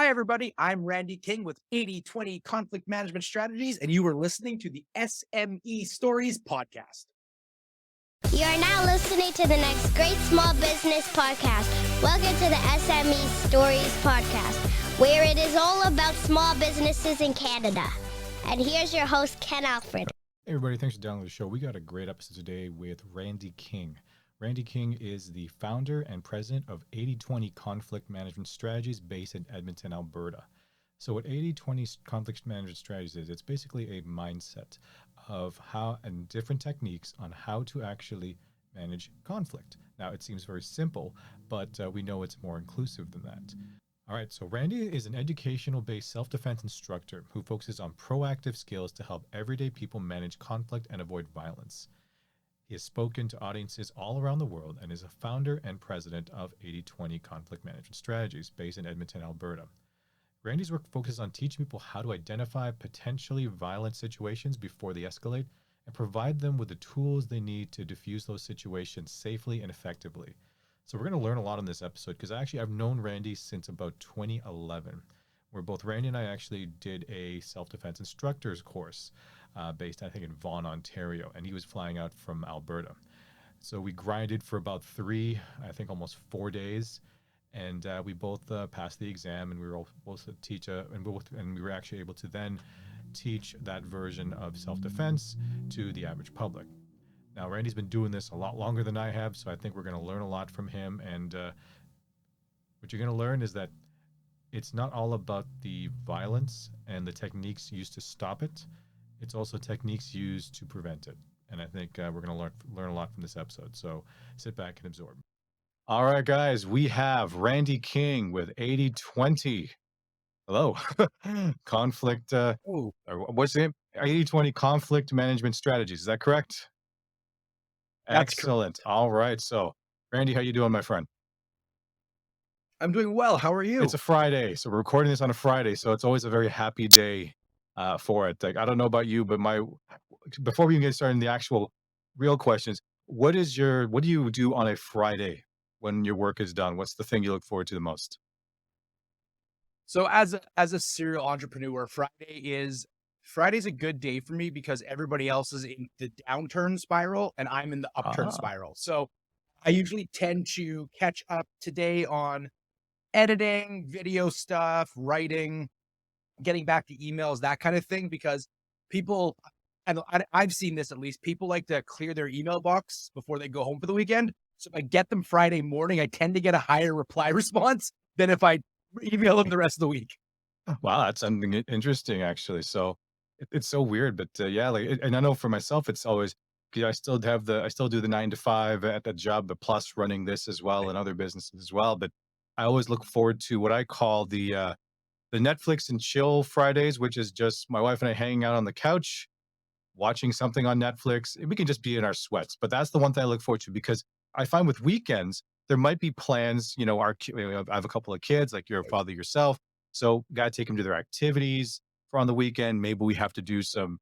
Hi, everybody. I'm Randy King with 80/20 Conflict Management Strategies, and you are listening to the S.M.E Stories podcast. You are now listening to the next great small business podcast. Welcome to the S.M.E Stories podcast, where it is all about small businesses in Canada. And here's your host, Ken Alfred. Hey everybody, thanks for downloading the show. We got a great episode today with Randy King. Randy King is the founder and president of 80/20 Conflict Management Strategies based in Edmonton, Alberta. So what 80/20 Conflict Management Strategies is, it's basically a mindset of how and different techniques on how to actually manage conflict. Now, it seems very simple, but we know it's more inclusive than that. All right, so Randy is an educational-based self-defense instructor who focuses on proactive skills to help everyday people manage conflict and avoid violence. He has spoken to audiences all around the world and is a founder and president of 80/20 Conflict Management Strategies based in Edmonton, Alberta. Randy's work focuses on teaching people how to identify potentially violent situations before they escalate and provide them with the tools they need to diffuse those situations safely and effectively. So we're going to learn a lot on this episode because I've known Randy since about 2011, where both Randy and I actually did a self-defense instructor's course based, I think, in Vaughan, Ontario, and he was flying out from Alberta. So we grinded for about almost 4 days, and we both passed the exam, and we were both to teach, and we were actually able to then teach that version of self-defense to the average public. Now, Randy's been doing this a lot longer than I have, so I think we're going to learn a lot from him. And what you're going to learn is that it's not all about the violence and the techniques used to stop it. It's also techniques used to prevent it. And I think we're going to learn a lot from this episode. So sit back and absorb. All right, guys, we have Randy King with 80/20. Hello. Conflict. Oh, What's the name? 80/20 Conflict Management Strategies. Is that correct? that's correct. Excellent. All right. So, Randy, how you doing, my friend? I'm doing well. How are you? It's a Friday, so we're recording this on a Friday, so it's always a very happy day for it. Like, I don't know about you, but before we even get started in the actual real questions, what do you do on a Friday when your work is done? What's the thing you look forward to the most? So as a serial entrepreneur, Friday's a good day for me because everybody else is in the downturn spiral and I'm in the upturn Ah, spiral. So I usually tend to catch up today on editing, video stuff, writing, getting back to emails, that kind of thing, because people, I've seen this at least, people like to clear their email box before they go home for the weekend. So if I get them Friday morning, I tend to get a higher reply response than if I email them the rest of the week. wow, that's something interesting, actually. So it's so weird, but yeah, and I know for myself, it's always because I still do the 9 to 5 at that job, but plus running this as well Right. and other businesses as well. But I always look forward to what I call the Netflix and chill Fridays, which is just my wife and I hanging out on the couch, watching something on Netflix. We can just be in our sweats, but that's the one thing I look forward to because I find with weekends, there might be plans, I have a couple of kids, like you're a father yourself. So got to take them to their activities for on the weekend. Maybe we have to do some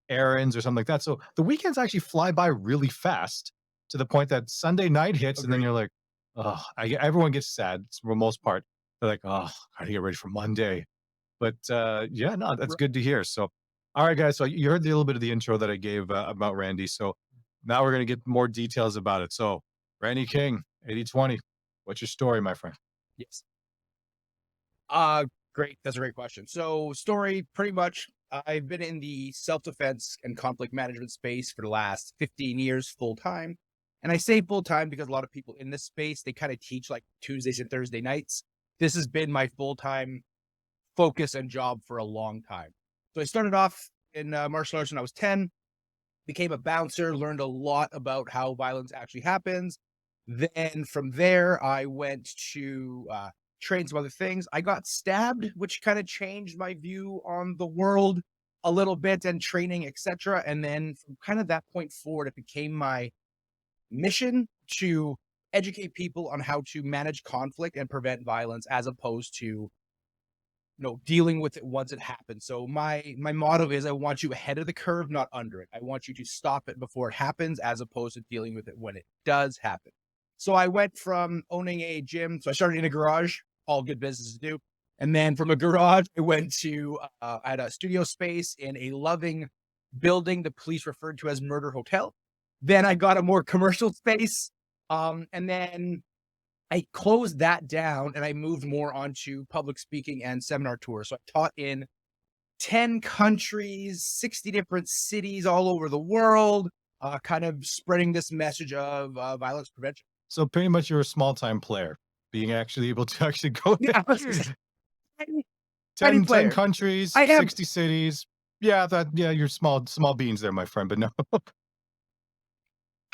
errands or something like that. So the weekends actually fly by really fast to the point that Sunday night hits and then Agreed. you're like, oh, everyone gets sad for the most part. They're like, oh, gotta get ready for Monday. But yeah, no, that's R- good to hear. So, all right, guys. So you heard a little bit of the intro that I gave about Randy. So now we're going to get more details about it. So, Randy King, 80/20. What's your story, my friend? Yes. Great. That's a great question. So story, pretty much, I've been in the self-defense and conflict management space for the last 15 years full time. And I say full time because a lot of people in this space, they kind of teach like Tuesdays and Thursday nights. This has been my full-time focus and job for a long time. So I started off in martial arts when I was 10, became a bouncer, learned a lot about how violence actually happens. Then from there, I went to train some other things. I got stabbed, which kind of changed my view on the world a little bit and training, etc. And then from kind of that point forward, it became my mission to educate people on how to manage conflict and prevent violence as opposed to dealing with it once it happens. So my motto is I want you ahead of the curve, not under it. I want you to stop it before it happens as opposed to dealing with it when it does happen. So I went from owning a gym. So I started in a garage, all good business to do. And then from a garage, I went to, I had a studio space in a loving building the police referred to as Murder Hotel. Then I got a more commercial space. And then I closed that down and I moved more onto public speaking and seminar tours. So I taught in 10 countries, 60 different cities all over the world, kind of spreading this message of violence prevention. So pretty much you're a small time player, being actually able to actually go Yeah, there. I was just tiny, 10, 10 player. countries, I am. 60 cities. Yeah, you're small beans there, my friend, but no.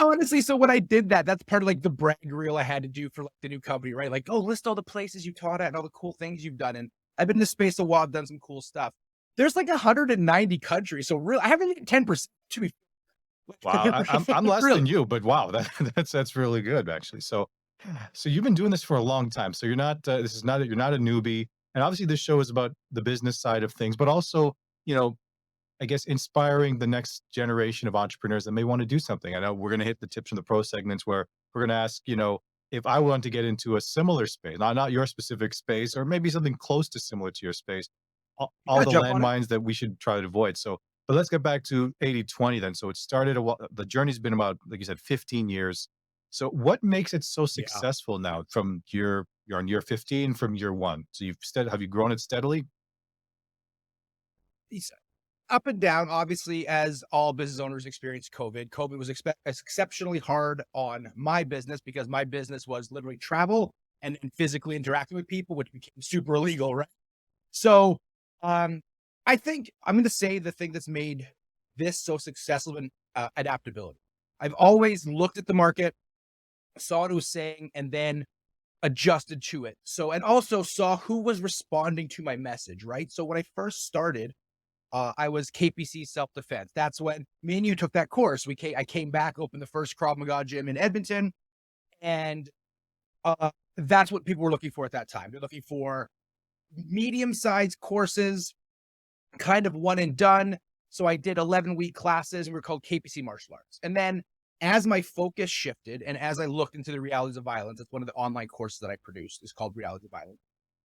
Honestly, so when I did that, that's part of like the brag reel I had to do for like the new company, right? Like, oh, list all the places you taught at and all the cool things you've done. And I've been in this space a while, I've done some cool stuff. There's like 190 countries. So really, I haven't hit 10% to be Wow, I'm less really. than you, but wow, that's really good actually. So you've been doing this for a long time. So you're not this is not you're not a newbie, and obviously this show is about the business side of things, but also you know I guess inspiring the next generation of entrepreneurs that may want to do something. I know we're going to hit the tips from the pro segments where we're going to ask, if I want to get into a similar space, not your specific space, or maybe something close to similar to your space, all Gotta the jump on it. landmines that we should try to avoid. So, but let's get back to 80/20 then. So it started the journey's been about, like you said, 15 years. So what makes it so Yeah. successful now from you're on year 15 from year one? So have you grown it steadily? It's up and down, obviously, as all business owners experienced COVID. COVID was exceptionally hard on my business because my business was literally travel and physically interacting with people, which became super illegal, right? So, um, I think I'm going to say the thing that's made this so successful in adaptability. I've always looked at the market, saw what it was saying, and then adjusted to it. So, and also saw who was responding to my message, right? So when I first started, I was KPC self-defense. That's when me and you took that course. I came back, opened the first Krav Maga gym in Edmonton, and that's what people were looking for at that time. They're looking for medium-sized courses, kind of one and done. So I did 11-week classes and we were called KPC martial arts. And then as my focus shifted and as I looked into the realities of violence, it's one of the online courses that I produced. It's called Reality of Violence.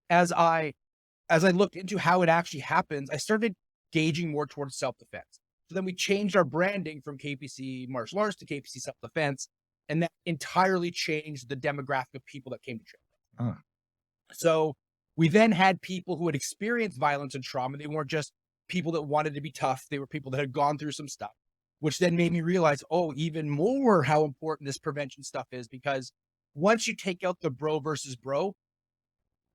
As I looked into how it actually happens, I started gauging more towards self-defense. So then we changed our branding from KPC martial arts to KPC self-defense, and that entirely changed the demographic of people that came to train. Oh. So we then had people who had experienced violence and trauma. They weren't just people that wanted to be tough. They were people that had gone through some stuff, which then made me realize, oh, even more how important this prevention stuff is, because once you take out the bro versus bro,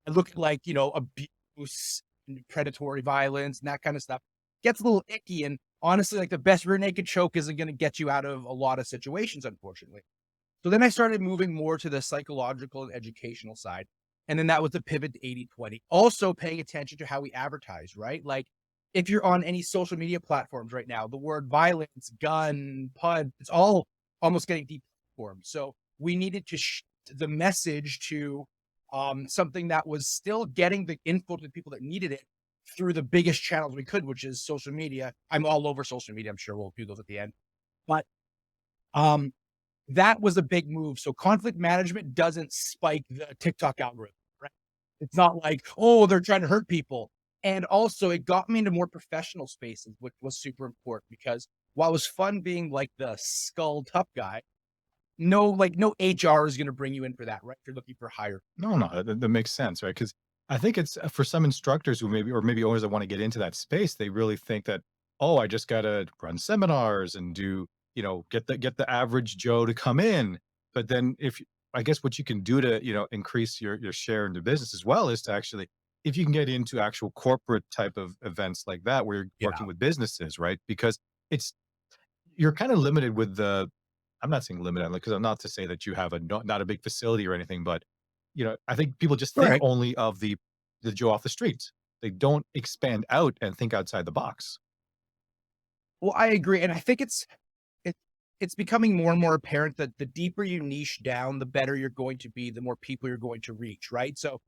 I look at like, abuse, and predatory violence and that kind of stuff gets a little icky. And honestly, like the best rear naked choke isn't going to get you out of a lot of situations, unfortunately. So then I started moving more to the psychological and educational side. And then that was the pivot to 80/20. Also paying attention to how we advertise, right? Like if you're on any social media platforms right now, the word violence, gun, PUD, it's all almost getting deplatformed. So we needed to shift the message to something that was still getting the info to the people that needed it through the biggest channels we could, which is social media. I'm all over social media. I'm sure we'll do those at the end. But that was a big move. So conflict management doesn't spike the TikTok algorithm, right? It's not like, oh, they're trying to hurt people. And also it got me into more professional spaces, which was super important because while it was fun being like the skull tough guy, no HR is going to bring you in for that, right? If you're looking for hire. No, that makes sense, right? Because I think it's for some instructors who maybe owners that want to get into that space, they really think that, oh, I just got to run seminars and do, get the average Joe to come in. But then I guess what you can do to, increase your share in the business as well is to actually, if you can get into actual corporate type of events like that, where you're working with businesses, right? Because you're kind of limited with I'm not saying limited, because I'm not to say that you have not a big facility or anything, but I think people just think Right. only of the Joe off the street. They don't expand out and think outside the box. Well, I agree. And I think it's becoming more and more apparent that the deeper you niche down, the better you're going to be, the more people you're going to reach, right? So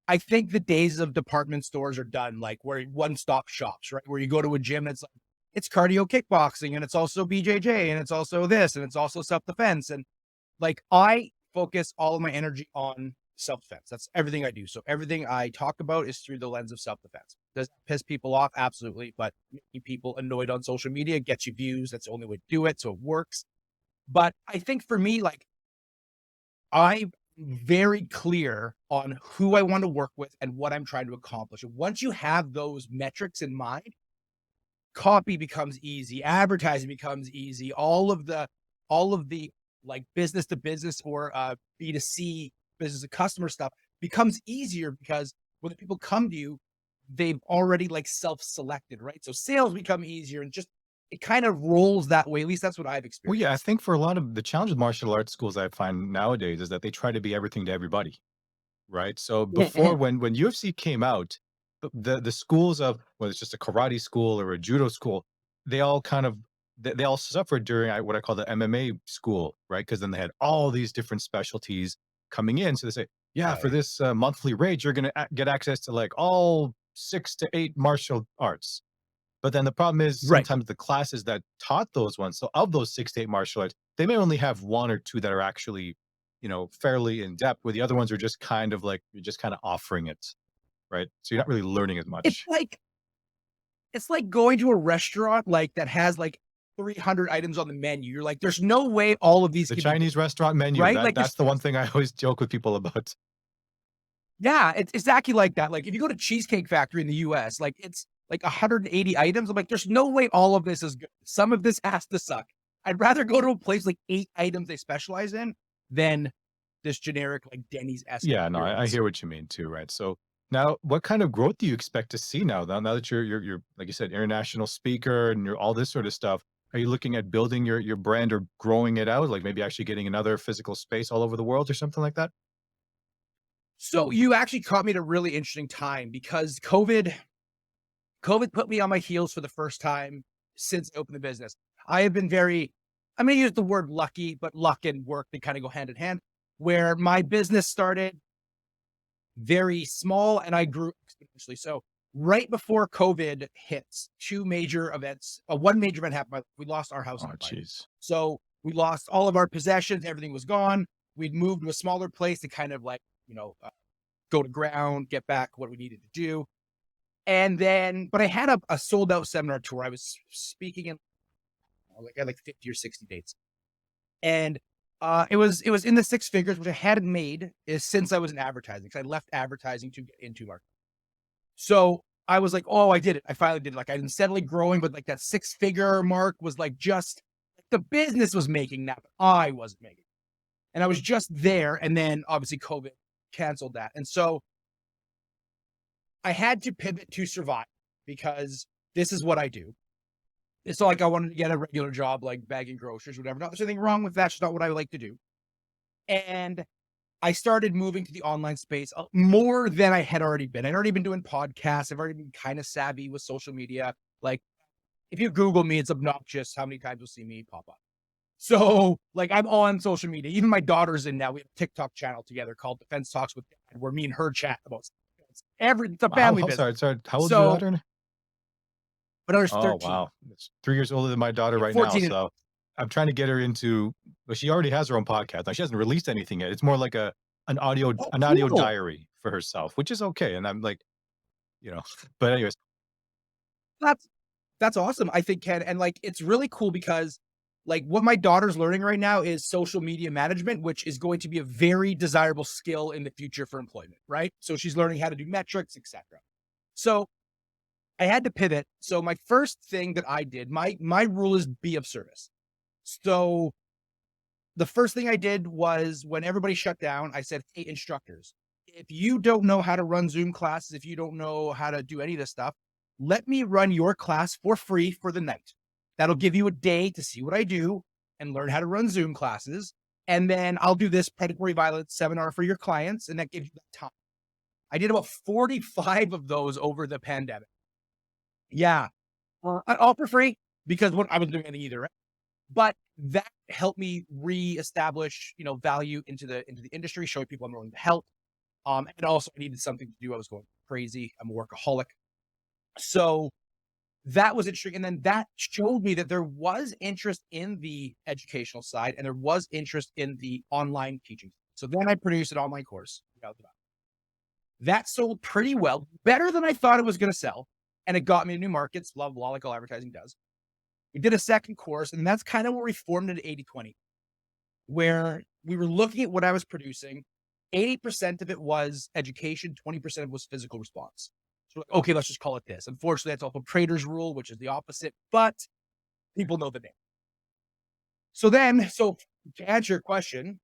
I think the days of department stores are done, like where one-stop shops, right? Where you go to a gym and it's like, it's cardio kickboxing and it's also BJJ and it's also this and it's also self-defense. And like I focus all of my energy on self-defense. That's everything I do. So everything I talk about is through the lens of self-defense. Does it piss people off? Absolutely. But making people annoyed on social media gets you views. That's the only way to do it. So it works. But I think for me, like, I'm very clear on who I want to work with and what I'm trying to accomplish. And once you have those metrics in mind, copy becomes easy, advertising becomes easy, all of the like business to business or B2C business to customer stuff becomes easier because when the people come to you, they've already like self-selected, right? So sales become easier and just it kind of rolls that way. At least that's what I've Well, yeah, I experienced. think for a lot of the challenge with martial arts schools I find nowadays is that they try to be everything to everybody, right? So before, when UFC came out, the schools of whether it's just a karate school or a judo school, they all kind of they all suffered during what I call the MMA school, right? Because then they had all these different specialties coming in. So they say, yeah, for Right. this monthly rate, you're going to get access to like all 6 to 8 martial arts. But then the problem is Right. sometimes the classes that taught those ones, so of those 6 to 8 martial arts, they may only have 1 or 2 that are actually, fairly in depth, where the other ones are just kind of like you're just kind of offering it, right? So you're not really learning as It's much. like it's like going to a restaurant like that has like 300 items on the menu. You're like, there's no way all of these The can be good, Chinese restaurant menu, right? that Like that's there's the one thing I always joke with people about. yeah, it's exactly like that. Like if you go to Cheesecake Factory in the US, like it's like 180 items. I'm like, there's no way all of this is good. Some of this has to suck. I'd rather go to a place like 8 items they specialize in than this generic like Denny's-esque Yeah, no, I experience. hear what you mean too, right? So now, what kind of growth do you expect to see now that you're like you said, international speaker and you're all this sort of stuff? Are you looking at building your brand or growing it out, like maybe actually getting another physical space all over the world or something like that? So you actually caught me at a really interesting time because COVID put me on my heels for the first time since I opened the business. I have been I'm going to use the word lucky, but luck and work, they kind of go hand in hand, where my business started very small and I grew exponentially. So right before COVID hits, two major events, one major event happened. We lost our house Oh, on fire. jeez. So we lost all of our possessions. Everything was gone. We'd moved to a smaller place to kind of like, go to ground, get back what we needed to do. And then, but I had a sold out seminar tour. I was speaking in like I had like 50 or 60 dates. And it was in the six figures, which I hadn't made is since I was in advertising because I left advertising to get into marketing. So I was like, oh, I did it. I finally did it. Like I didn't steadily growing, but like that six figure mark was like just like the business was making that, but I wasn't making. And I was just there. And then obviously COVID canceled that. And so I had to pivot to survive because this is what I do. It's not like I wanted to get a regular job like bagging groceries, whatever. Not there's anything wrong with that. It's not what I like to do. And I started moving to the online space more than I had already been. I'd already been doing podcasts. I've already been kind of savvy with social media. Like if you Google me, it's obnoxious how many times you'll see me pop up. So like I'm on social media. Even my daughter's in now. We have a TikTok channel together called Defense Talks with Dad, where me and her chat about it's a How family how business. sorry, how old's your So daughter? my daughter's Oh, 13, wow. It's 3 years older than my daughter yeah, right now, 14 and so I'm trying to get her into well, she already has her own podcast. Now, she hasn't released anything yet. It's more like oh, an audio cool. diary for herself, which is okay, and I'm like, you know but anyways. That's That's awesome, I think, Ken, and, like, it's really cool because, like, what my daughter's learning right now is social media management, which is going to be a very desirable skill in the future for employment, right? So she's learning how to do metrics, etcetera. So, I had to pivot. So, my first thing that I did, my rule is be of service. So, the first thing I did was when everybody shut down, I said, "Hey, instructors, if you don't know how to run Zoom classes, if you don't know how to do any of this stuff, let me run your class for free for the night. That'll give you a day to see what I do and learn how to run Zoom classes. And then I'll do this predatory violence seminar for your clients. And that gives you that time." I did about 45 of those over the pandemic. Yeah. All for free because what I wasn't doing anything either. Right? But that helped me reestablish, value into the industry, showing people I'm willing to help. And also I needed something to do. I was going crazy. I'm a workaholic. So that was interesting. And then that showed me that there was interest in the educational side and there was interest in the online teaching. So then I produced an online course That sold pretty well, better than I thought it was going to sell. And it got me to new markets, blah, blah, like all advertising does. We did a second course, and that's kind of where we formed into 80/20, where we were looking at what I was producing. 80% of it was education, 20% of it was physical response. So, okay, let's just call it this. Unfortunately, that's also Prater's rule, which is the opposite, but people know the name. So to answer your question,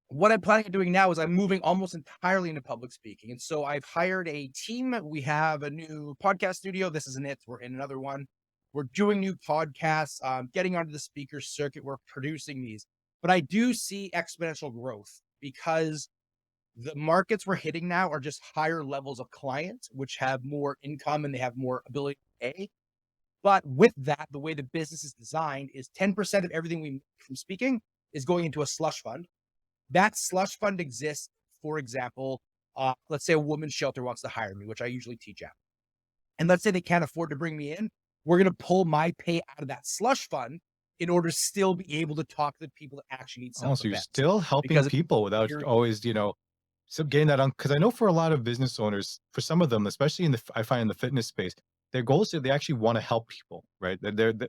what I'm planning on doing now is I'm moving almost entirely into public speaking. And so I've hired a team. We have a new podcast studio. This isn't it. We're in another one. We're doing new podcasts, getting onto the speaker circuit. We're producing these. But I do see exponential growth because the markets we're hitting now are just higher levels of clients, which have more income and they have more ability to pay. But with that, the way the business is designed is 10% of everything we make from speaking is going into a slush fund. That slush fund exists, for example, let's say a women's shelter wants to hire me, which I usually teach at. And let's say they can't afford to bring me in. We're going to pull my pay out of that slush fund in order to still be able to talk to the people that actually need Oh, so you're self-defense. still helping Because people without you're, always, so getting that on. Because I know for a lot of business owners, for some of them, especially I find in the fitness space, their goal is that they actually want to help people, right?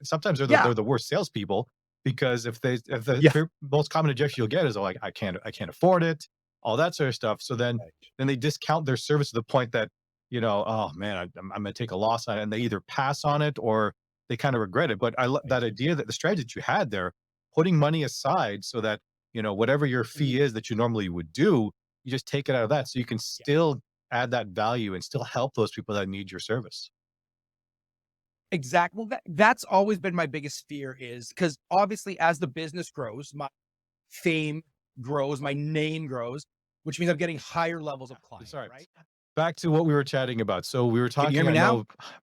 Sometimes yeah, they're the worst salespeople because if the yeah, most common objection you'll get is, oh, I can't afford it, all that sort of stuff. So then they discount their service to the point that, oh man, I'm going to take a loss on it, and they either pass on it or they kind of regret it. But that idea, that the strategy that you had there, putting money aside so that, whatever your fee is that you normally would do, you just take it out of that so you can yeah. still add that value and still help those people that need your service. Exactly. Well, that's always been my biggest fear is because obviously as the business grows, my fame grows, my name grows, which means I'm getting higher levels of client, Sorry. right? Back to what we were chatting about. So we were Can you hear talking, me I now? know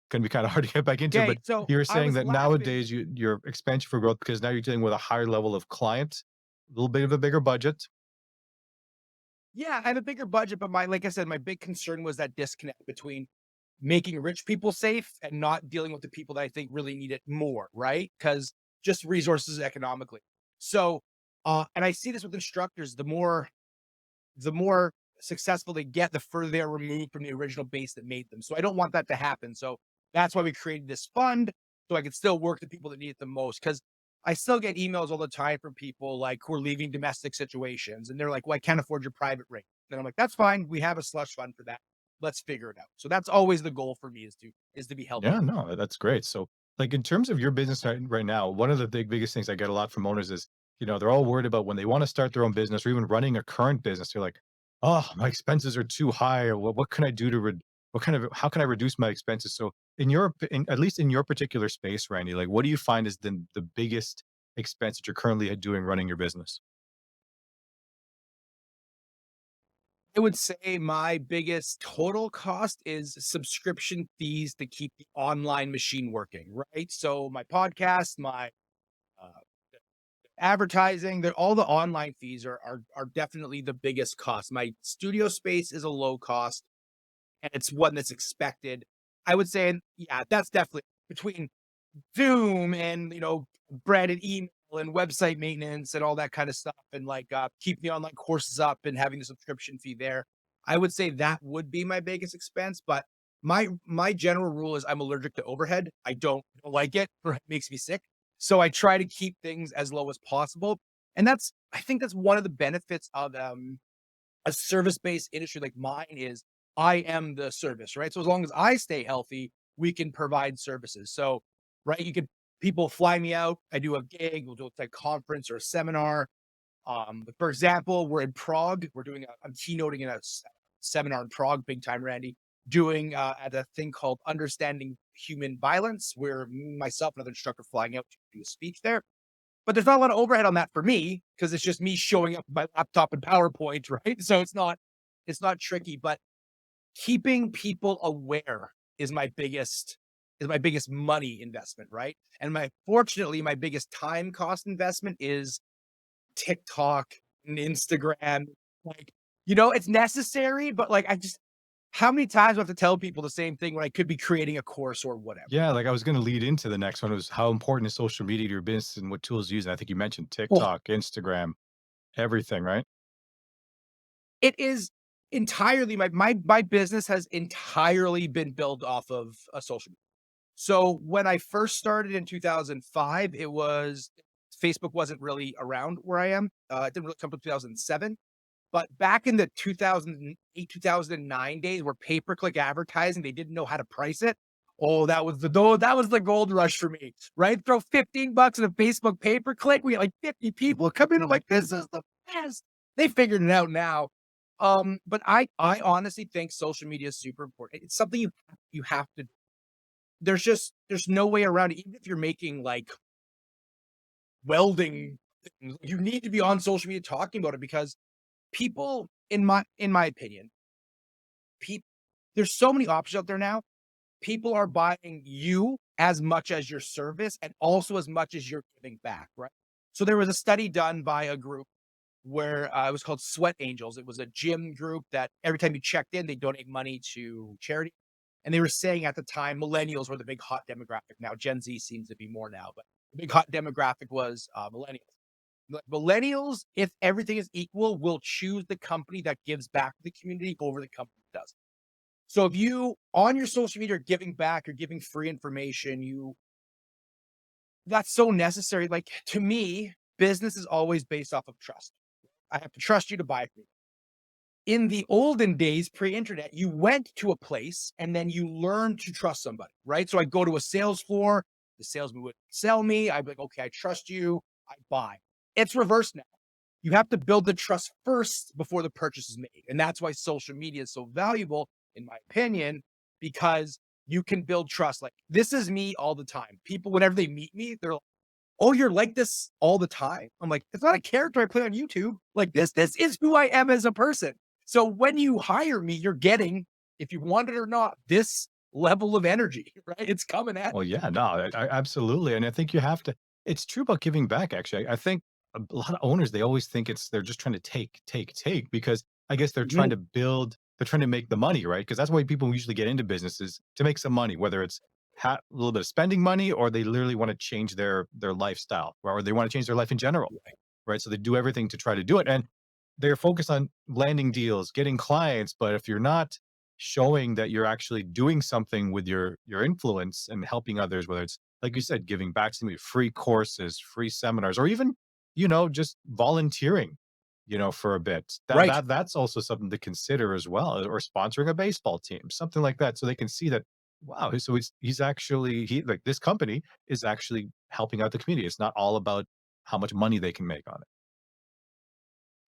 can be kind of hard to get back into, Okay. but So you were I saying was that laughing. nowadays your expansion for growth, because now you're dealing with a higher level of client, a little bit of a bigger budget. Yeah, I have a bigger budget, but like I said, my big concern was that disconnect between making rich people safe and not dealing with the people that I think really need it more, right? Because just resources economically. So, and I see this with instructors, the more successful they get, the further they're removed from the original base that made them. So I don't want that to happen. So that's why we created this fund so I can still work the people that need it the most. Because I still get emails all the time from people like who are leaving domestic situations, and they're like, "Well, I can't afford your private rate." And I'm like, "That's fine. We have a slush fund for that. Let's figure it out." So that's always the goal for me is to be helping Yeah, everyone. no, that's great. So, like in terms of your business right now, one of the biggest things I get a lot from owners is, they're all worried about when they want to start their own business or even running a current business. They're like, "Oh, my expenses are too high. Or what can I do to how can I reduce my expenses?" So, at least in your particular space, Randy, like what do you find is the biggest expense that you're currently doing running your business? I would say my biggest total cost is subscription fees to keep the online machine working, right? So my podcast, my uh, advertising, all the online fees are definitely the biggest cost. My studio space is a low cost, and it's one that's expected. I would say, yeah, that's definitely between Zoom and branded email and website maintenance and all that kind of stuff, and like keeping the online courses up and having the subscription fee there. I would say that would be my biggest expense, but my general rule is I'm allergic to overhead. I don't like it, or it makes me sick. So I try to keep things as low as possible. And I think that's one of the benefits of a service-based industry like mine is I am the service, right? So as long as I stay healthy, we can provide services. So, right, people fly me out. I do a gig, we'll do a conference or a seminar. But for example, we're in Prague. I'm keynoting in a seminar in Prague, big time, Randy, doing at a thing called Understanding Human Violence, where myself and another instructor flying out to do a speech there. But there's not a lot of overhead on that for me because it's just me showing up with my laptop and PowerPoint, right? So it's not tricky, but keeping people aware is my biggest money investment, right? And fortunately, my biggest time cost investment is TikTok and Instagram. Like, it's necessary, but like how many times do I have to tell people the same thing when I could be creating a course or whatever? Yeah, like I was going to lead into the next one was how important is social media to your business and what tools you use. And I think you mentioned Oh, TikTok, Instagram, everything, right? it is entirely my business has entirely been built off of a social media. So when I first started in 2005, it was Facebook wasn't really around where I am. It didn't really come to 2007. But back in the 2008, 2009 days where pay-per-click advertising, they didn't know how to price it. Oh, that was the gold rush for me, right? Throw $15 in a Facebook pay-per-click. We had like 50 people come in. I'm like, this is the best. They figured it out now. But I honestly think social media is super important. It's something you have to. There's no way around it. Even if you're making like welding things, you need to be on social media talking about it because people, in my opinion, people there's so many options out there now. People are buying you as much as your service and also as much as you're giving back, right? So there was a study done by a group where it was called Sweat Angels. It was a gym group that every time you checked in, they donate money to charity. And they were saying at the time, millennials were the big hot demographic. Now Gen Z seems to be more now, but the big hot demographic was millennials. Like, millennials, if everything is equal, will choose the company that gives back to the community over the company that does. So if you on your social media are giving back, you're giving free information, that's so necessary. Like to me, business is always based off of trust. I have to trust you to buy from me. In the olden days, pre-internet, you went to a place and then you learned to trust somebody, right? So I go to a sales floor, the salesman would sell me. I'd be like, okay, I trust you. I buy. It's reversed now. You have to build the trust first before the purchase is made. And that's why social media is so valuable, in my opinion, because you can build trust. Like, this is me all the time. People, whenever they meet me, they're like, oh, you're like this all the time. I'm like, it's not a character I play on YouTube. Like this is who I am as a person. So when you hire me, you're getting, if you want it or not, this level of energy, right? It's coming at Well, you. yeah, no, absolutely, and I think you have to. It's true about giving back. Actually, I think a lot of owners they always think they're just trying to take, take, take because I guess they're trying Mhm. to build. They're trying to make the money, right? Because that's why people usually get into businesses to make some money, whether it's a little bit of spending money or they literally want to change their lifestyle, or they want to change their life in general, right? So they do everything to try to do it, and they're focused on landing deals, getting clients. But if you're not showing that you're actually doing something with your influence and helping others, whether it's like you said, giving back to me, free courses, free seminars, or even, just volunteering, for a bit. Right. That's also something to consider as well, or sponsoring a baseball team, something like that. So they can see that, wow, so he's actually he like this company is actually helping out the community. It's not all about how much money they can make on it.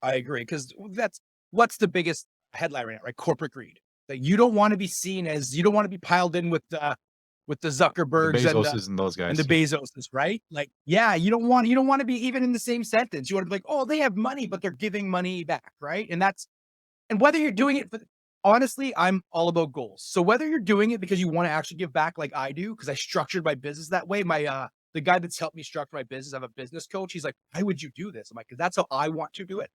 I agree. Because that's what's the biggest headline right now, right? Corporate greed. That you don't want to be piled in with the The Zuckerbergs Bezoses and those and the guys. Yeah. Bezoses, right? Like, yeah, you don't want to be even in the same sentence. You want to be like, oh, they have money, but they're giving money back, right? And whether you're doing it for honestly, I'm all about goals. So whether you're doing it because you want to actually give back like I do, because I structured my business that way. The guy that's helped me structure my business, I have a business coach. He's like, why would you do this? I'm like, because that's how I want to do it.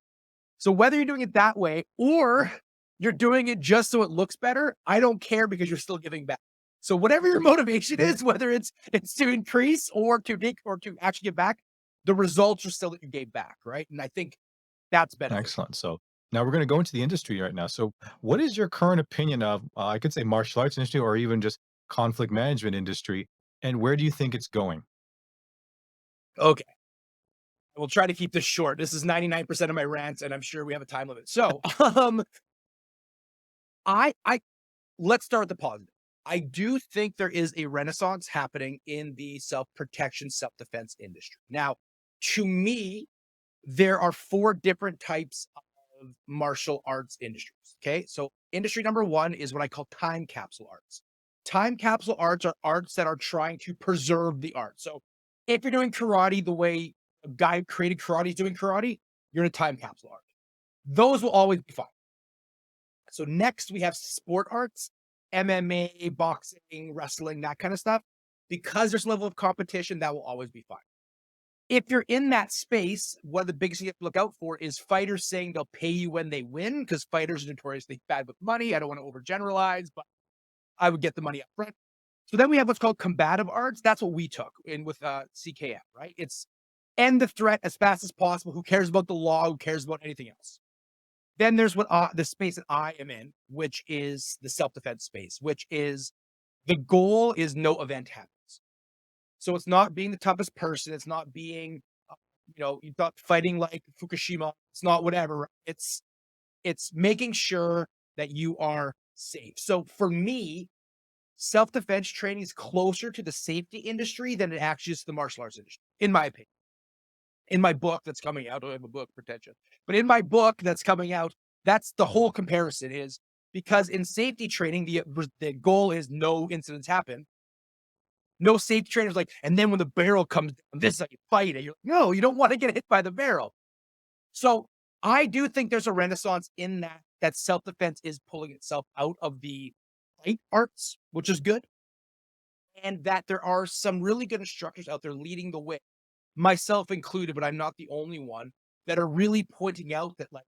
So whether you're doing it that way or you're doing it just so it looks better, I don't care because you're still giving back. So whatever your motivation is, whether it's to increase or to make or to actually give back, the results are still that you gave back, right? And I think that's beneficial. Excellent. So now we're going to go into the industry right now. So what is your current opinion of, I could say martial arts industry or even just conflict management industry, and where do you think it's going? Okay. We'll try to keep this short. This is 99% of my rants, and I'm sure we have a time limit. So, I let's start with the positive. I do think there is a renaissance happening in the self-protection, self-defense industry. Now, to me, there are four different types of martial arts industries. Okay. So, industry number one is what I call time capsule arts. Time capsule arts are arts that are trying to preserve the art. So, if you're doing karate the way a guy who created karate is doing karate, you're in a time capsule art. Those will always be fine. So, next we have sport arts, MMA, boxing, wrestling, that kind of stuff. Because there's a level of competition, that will always be fine. If you're in that space, one of the biggest things you have to look out for is fighters saying they'll pay you when they win, because fighters are notoriously bad with money. I don't want to overgeneralize, but I would get the money up front. So then we have what's called combative arts. That's what we took in with CKM, right? It's end the threat as fast as possible. Who cares about the law? Who cares about anything else? Then there's the space that I am in, which is the self-defense space, which is the goal is no event happens. So it's not being the toughest person. It's not being, you're not fighting like Fukushima. It's not whatever. It's making sure that you are safe. So for me, self-defense training is closer to the safety industry than it actually is to the martial arts industry, in my opinion. In my book that's coming out, I don't have a book pretension, but in my book that's coming out, that's the whole comparison is because in safety training, the goal is no incidents happen. No safety trainers like, and then when the barrel comes down, this is how you fight it. You're like, no, you don't want to get hit by the barrel. So I do think there's a renaissance in that self-defense is pulling itself out of the fight arts, which is good. And that there are some really good instructors out there leading the way, myself included, but I'm not the only one, that are really pointing out that, like,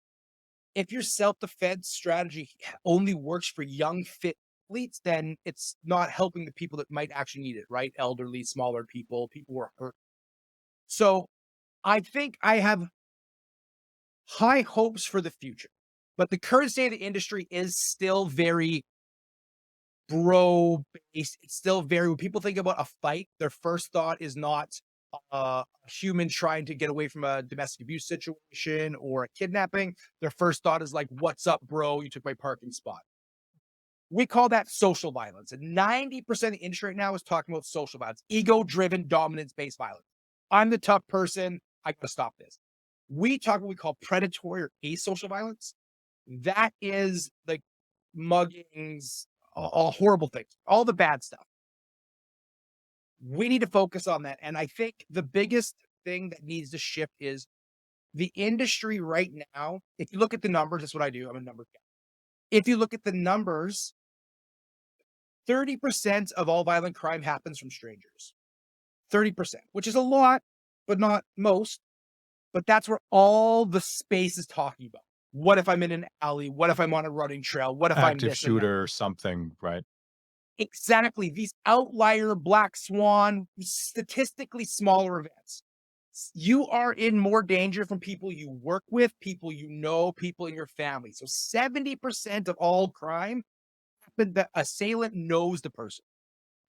if your self-defense strategy only works for young, fit athletes, then it's not helping the people that might actually need it, right? Elderly, smaller people, people who are hurt. So I think I have high hopes for the future, but the current state of the industry is still very bro based. It's still very, when people think about a fight, their first thought is not a human trying to get away from a domestic abuse situation or a kidnapping. Their first thought is like, what's up, bro? You took my parking spot. We call that social violence. And 90% of the industry right now is talking about social violence, ego-driven, dominance-based violence. I'm the tough person. I got to stop this. We talk what we call predatory or asocial violence. That is like muggings, all horrible things, all the bad stuff. We need to focus on that. And I think the biggest thing that needs to shift is the industry right now. If you look at the numbers, that's what I do. I'm a number guy. If you look at the numbers, 30% of all violent crime happens from strangers. 30%, which is a lot, but not most. But that's where all the space is talking about. What if I'm in an alley? What if I'm on a running trail? What if I'm Active this and that? shooter or something, right? Exactly. These outlier black swan, statistically smaller events. You are in more danger from people you work with, people you know, people in your family. So 70% of all crime happen, the assailant knows the person.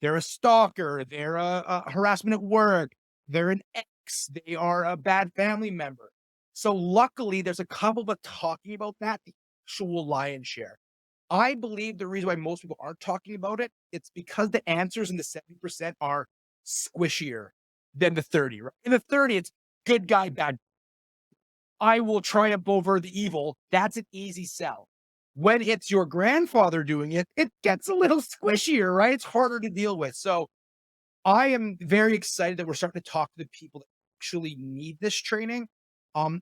They're a stalker, they're a harassment at work, they're an ex, they are a bad family member. So luckily, there's a couple of talking about that, the actual lion's share. I believe the reason why most people aren't talking about it, it's because the answers in the 70% are squishier than the 30, right? In the 30, it's good guy, bad. I will triumph over the evil. That's an easy sell. When it's your grandfather doing it, it gets a little squishier, right? It's harder to deal with. So I am very excited that we're starting to talk to the people that actually need this training,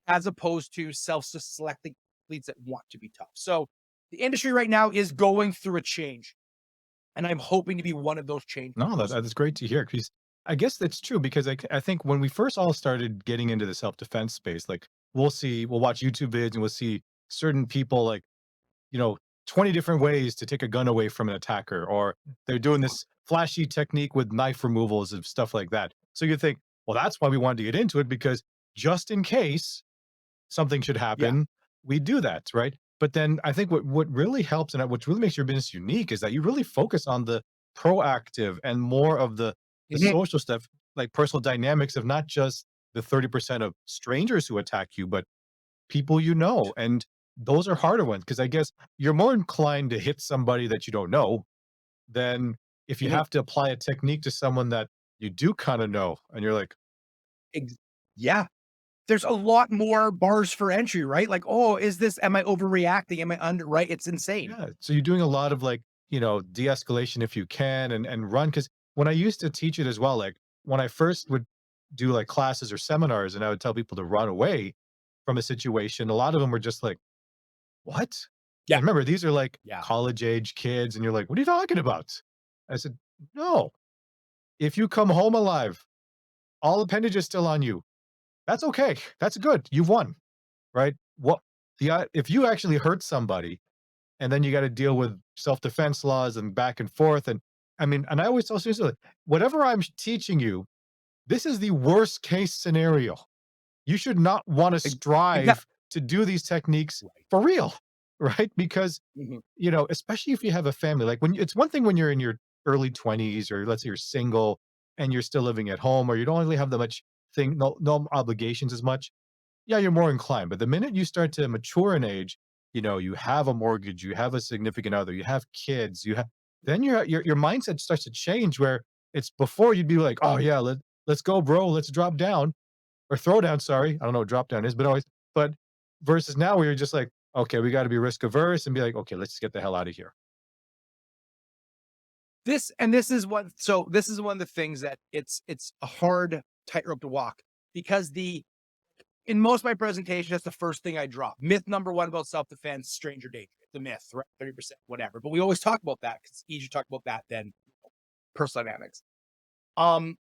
as opposed to self-selecting athletes that want to be tough. So the industry right now is going through a change, and I'm hoping to be one of those change No, makers. that's great to hear. Because I guess that's true. Because I think when we first all started getting into the self defense space, like we'll watch YouTube vids and we'll see certain people like, you know, 20 different ways to take a gun away from an attacker, or they're doing this flashy technique with knife removals and stuff like that. So you think, well, that's why we wanted to get into it, because just in case something should Yeah. happen, we do that, right? But then I think what really helps and what really makes your business unique is that you really focus on the proactive and more of the Mhm. social stuff, like personal dynamics of not just the 30% of strangers who attack you, but people you know. And those are harder ones because I guess you're more inclined to hit somebody that you don't know than if you Mhm. have to apply a technique to someone that you do kind of know. And you're like, Ex- Yeah. There's a lot more bars for entry, right? Like, oh, am I overreacting? Am I under, right? It's insane. yeah. So you're doing a lot of like, de-escalation if you can and run. Cause when I used to teach it as well, like when I first would do like classes or seminars and I would tell people to run away from a situation, a lot of them were just like, what? Yeah. And remember, these are like Yeah. college age kids, and you're like, what are you talking about? I said, no, if you come home alive, all appendages still on you. That's okay. That's good. You've won, right? What if you actually hurt somebody and then you got to deal with self-defense laws and back and forth. And I mean, and I always tell students, like, whatever I'm teaching you, this is the worst case scenario. You should not want to Exactly. strive to do these techniques Right. for real, right? Because, Mhm. especially if you have a family, like it's one thing when you're in your early 20s, or let's say you're single and you're still living at home, or you don't really have that much no obligations as much. Yeah, you're more inclined. But the minute you start to mature in age, you have a mortgage, you have a significant other, you have kids, then your mindset starts to change, where it's before you'd be like, oh yeah, let's go, bro, let's drop down, or throw down, sorry. I don't know what drop down is, but always, but versus now where you're just like, okay, we got to be risk averse and be like, okay, let's get the hell out of here. This is one of the things that it's a hard tightrope to walk, because the in most of my presentations, that's the first thing I drop. Myth number one about self-defense, stranger danger. The myth, right? 30%, whatever. But we always talk about that because it's easier to talk about that than personal dynamics. Um,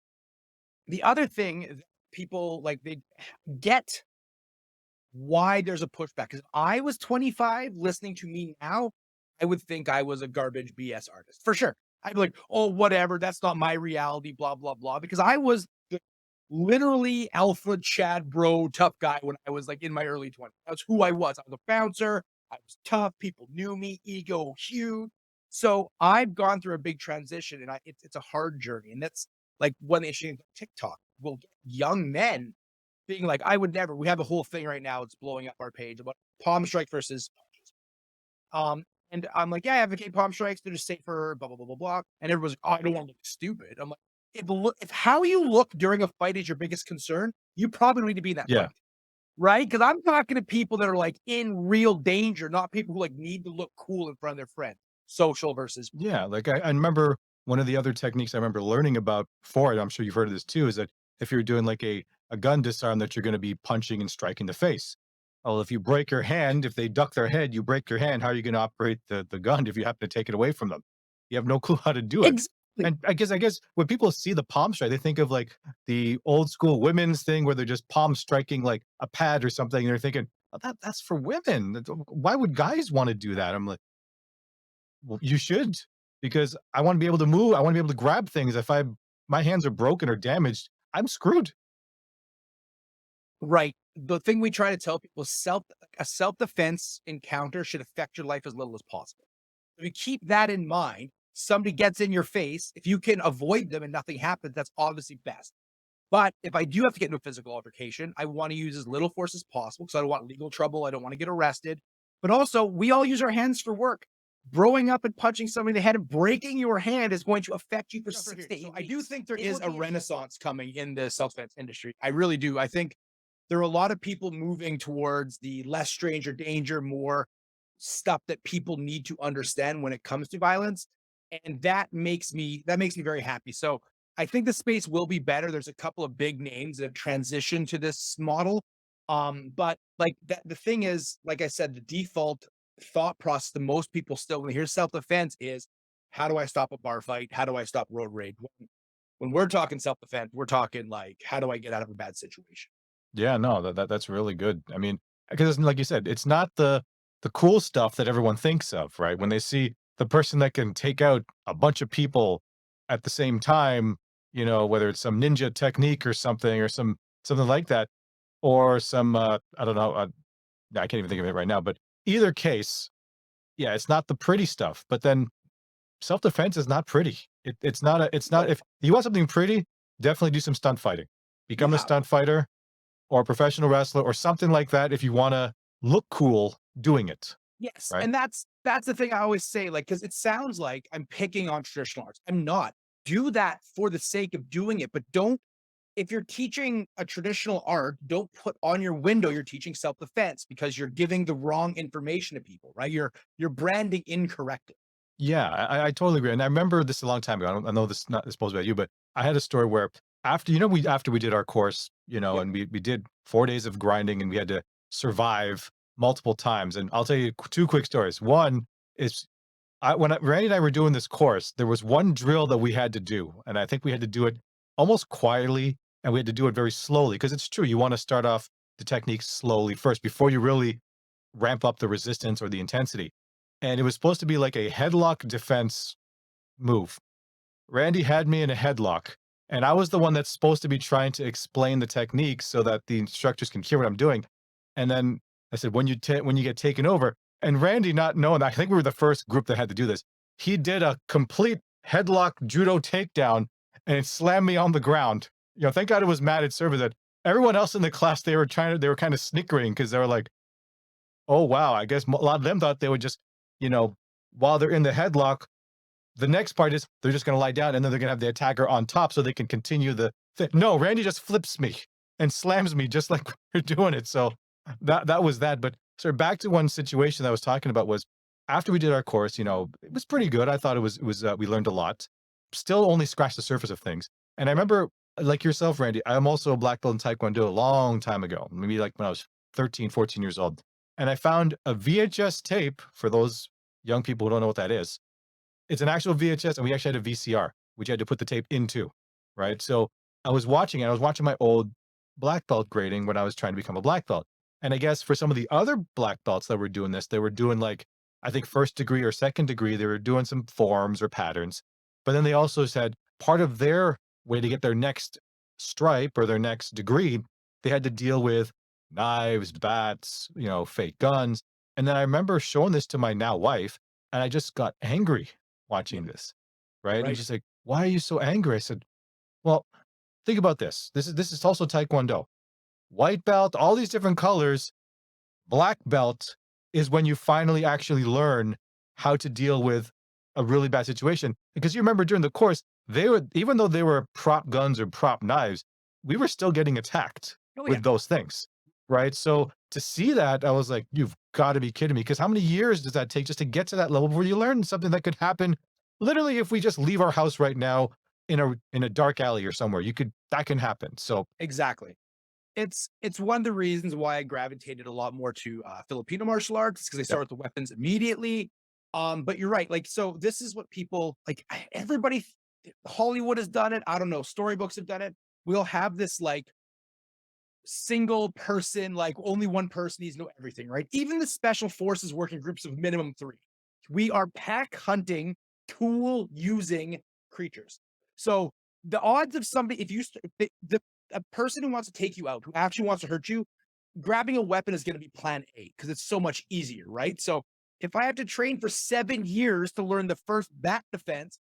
the other thing that people like, they get why there's a pushback. Because I was 25, listening to me now, I would think I was a garbage BS artist for sure. I'd be like, oh, whatever, that's not my reality, blah, blah, blah. Because I was the literally alpha Chad bro tough guy when I was like in my early 20s. That's who I was. I was a bouncer. I was tough. People knew me, ego huge. So I've gone through a big transition, and it's a hard journey. And that's like one issue with TikTok. Will get young men being like, I would never. We have a whole thing right now. It's blowing up our page about palm strike versus punches. And I'm like, yeah, I advocate palm strikes. They're just safer, blah, blah, blah, blah, blah. And everyone's like, oh, I don't want to look stupid. I'm like, if how you look during a fight is your biggest concern, you probably don't need to be in that Yeah. fight. Right? Because I'm talking to people that are like in real danger, not people who like need to look cool in front of their friends. Social versus Yeah, like I remember one of the other techniques I remember learning about for it, I'm sure you've heard of this too, is that if you're doing like a gun disarm, that you're going to be punching and striking the face. Well, if you break your hand, if they duck their head, you break your hand. How are you going to operate the gun if you happen to take it away from them? You have no clue how to do it. exactly. And I guess when people see the palm strike, they think of like the old school women's thing where they're just palm striking like a pad or something. And they're thinking, oh, that's for women. Why would guys want to do that? I'm like, well, you should, because I want to be able to move. I want to be able to grab things. If my hands are broken or damaged, I'm screwed. Right. The thing we try to tell people is a self-defense encounter should affect your life as little as possible. If you keep that in mind, somebody gets in your face, if you can avoid them and nothing happens, that's obviously best. But if I do have to get into a physical altercation, I want to use as little force as possible because I don't want legal trouble. I don't want to get arrested. But also, we all use our hands for work. Growing up and punching somebody in the head and breaking your hand is going to affect you for No, 6 here, to 8 so I do think there it is will a be a- renaissance coming in the self-defense industry. I really do. I think there are a lot of people moving towards the less stranger danger, more stuff that people need to understand when it comes to violence. And that makes me very happy. So I think the space will be better. There's a couple of big names that have transitioned to this model. But like that, the thing is, like I said, the default thought process that most people still, when they hear self-defense, is how do I stop a bar fight? How do I stop road rage? When we're talking self-defense, we're talking like, how do I get out of a bad situation? Yeah, no, that's really good. I mean, because like you said, it's not the cool stuff that everyone thinks of, right? When they see the person that can take out a bunch of people at the same time, whether it's some ninja technique or something, or something like that, or some I don't know, I can't even think of it right now, but either case, yeah, it's not the pretty stuff. But then self-defense is not pretty. It's not, No. if you want something pretty, definitely do some stunt fighting. Become a Yeah. stunt fighter or a professional wrestler or something like that if you wanna look cool doing it, Yes, right? and that's the thing I always say, like, because it sounds like I'm picking on traditional arts. I'm not. Do that for the sake of doing it, but don't if you're teaching a traditional art, don't put on your window you're teaching self-defense because you're giving the wrong information to people, right? You're branding incorrectly. Yeah, I totally agree, and I remember this a long time ago. I know this is not supposed to be about you, but I had a story where after we did our course, Yeah. and we did 4 days of grinding, and we had to survive multiple times, and I'll tell you 2 quick stories. One is Randy and I were doing this course, there was one drill that we had to do, and I think we had to do it almost quietly, and we had to do it very slowly because it's true. You want to start off the technique slowly first before you really ramp up the resistance or the intensity. And it was supposed to be like a headlock defense move. Randy had me in a headlock, and I was the one that's supposed to be trying to explain the technique so that the instructors can hear what I'm doing. And then I said, when you get taken over, and Randy, not knowing that, I think we were the first group that had to do this. He did a complete headlock judo takedown and it slammed me on the ground. Thank God it was Matt at service. That everyone else in the class, they were kind of snickering because they were like, oh wow, I guess a lot of them thought they would just, you know, while they're in the headlock, the next part is they're just going to lie down and then they're going to have the attacker on top so they can continue the thing. No, Randy just flips me and slams me just like we're doing it. So that was that. But so back to one situation that I was talking about was after we did our course, it was pretty good. I thought it was we learned a lot. Still only scratched the surface of things. And I remember, like yourself, Randy, I'm also a black belt in Taekwondo a long time ago, maybe like when I was 13, 14 years old. And I found a VHS tape for those young people who don't know what that is. It's an actual VHS, and we actually had a VCR, which you had to put the tape into, right? So I was watching it. I was watching my old black belt grading when I was trying to become a black belt. And I guess for some of the other black belts that were doing this, they were doing like, I think first degree or second degree, they were doing some forms or patterns. But then they also said part of their way to get their next stripe or their next degree, they had to deal with knives, bats, fake guns. And then I remember showing this to my now wife, and I just got angry watching this, right? And Right. she's like, "Why are you so angry?" I said, "Well, think about this. This is also Taekwondo. White belt, all these different colors. Black belt is when you finally actually learn how to deal with a really bad situation. Because you remember during the course, they were, even though they were prop guns or prop knives, we were still getting attacked Oh yeah. with those things, right? So to see that, I was like, you've got to be kidding me. Because how many years does that take just to get to that level where you learn something that could happen literally if we just leave our house right now in a dark alley or somewhere? That can happen. So Exactly. It's one of the reasons why I gravitated a lot more to Filipino martial arts because they yep, start with the weapons immediately. But you're right. Like, so this is what people like. Everybody, Hollywood has done it. I don't know. Storybooks have done it. We'll have this like single person, like only one person needs to know everything, right? Even the special forces work in groups of minimum 3. We are pack hunting, tool using creatures. So the odds of somebody, if you the a person who wants to take you out, who actually wants to hurt you, grabbing a weapon is going to be plan A because it's so much easier, right? So if I have to train for 7 years to learn the first bat defense,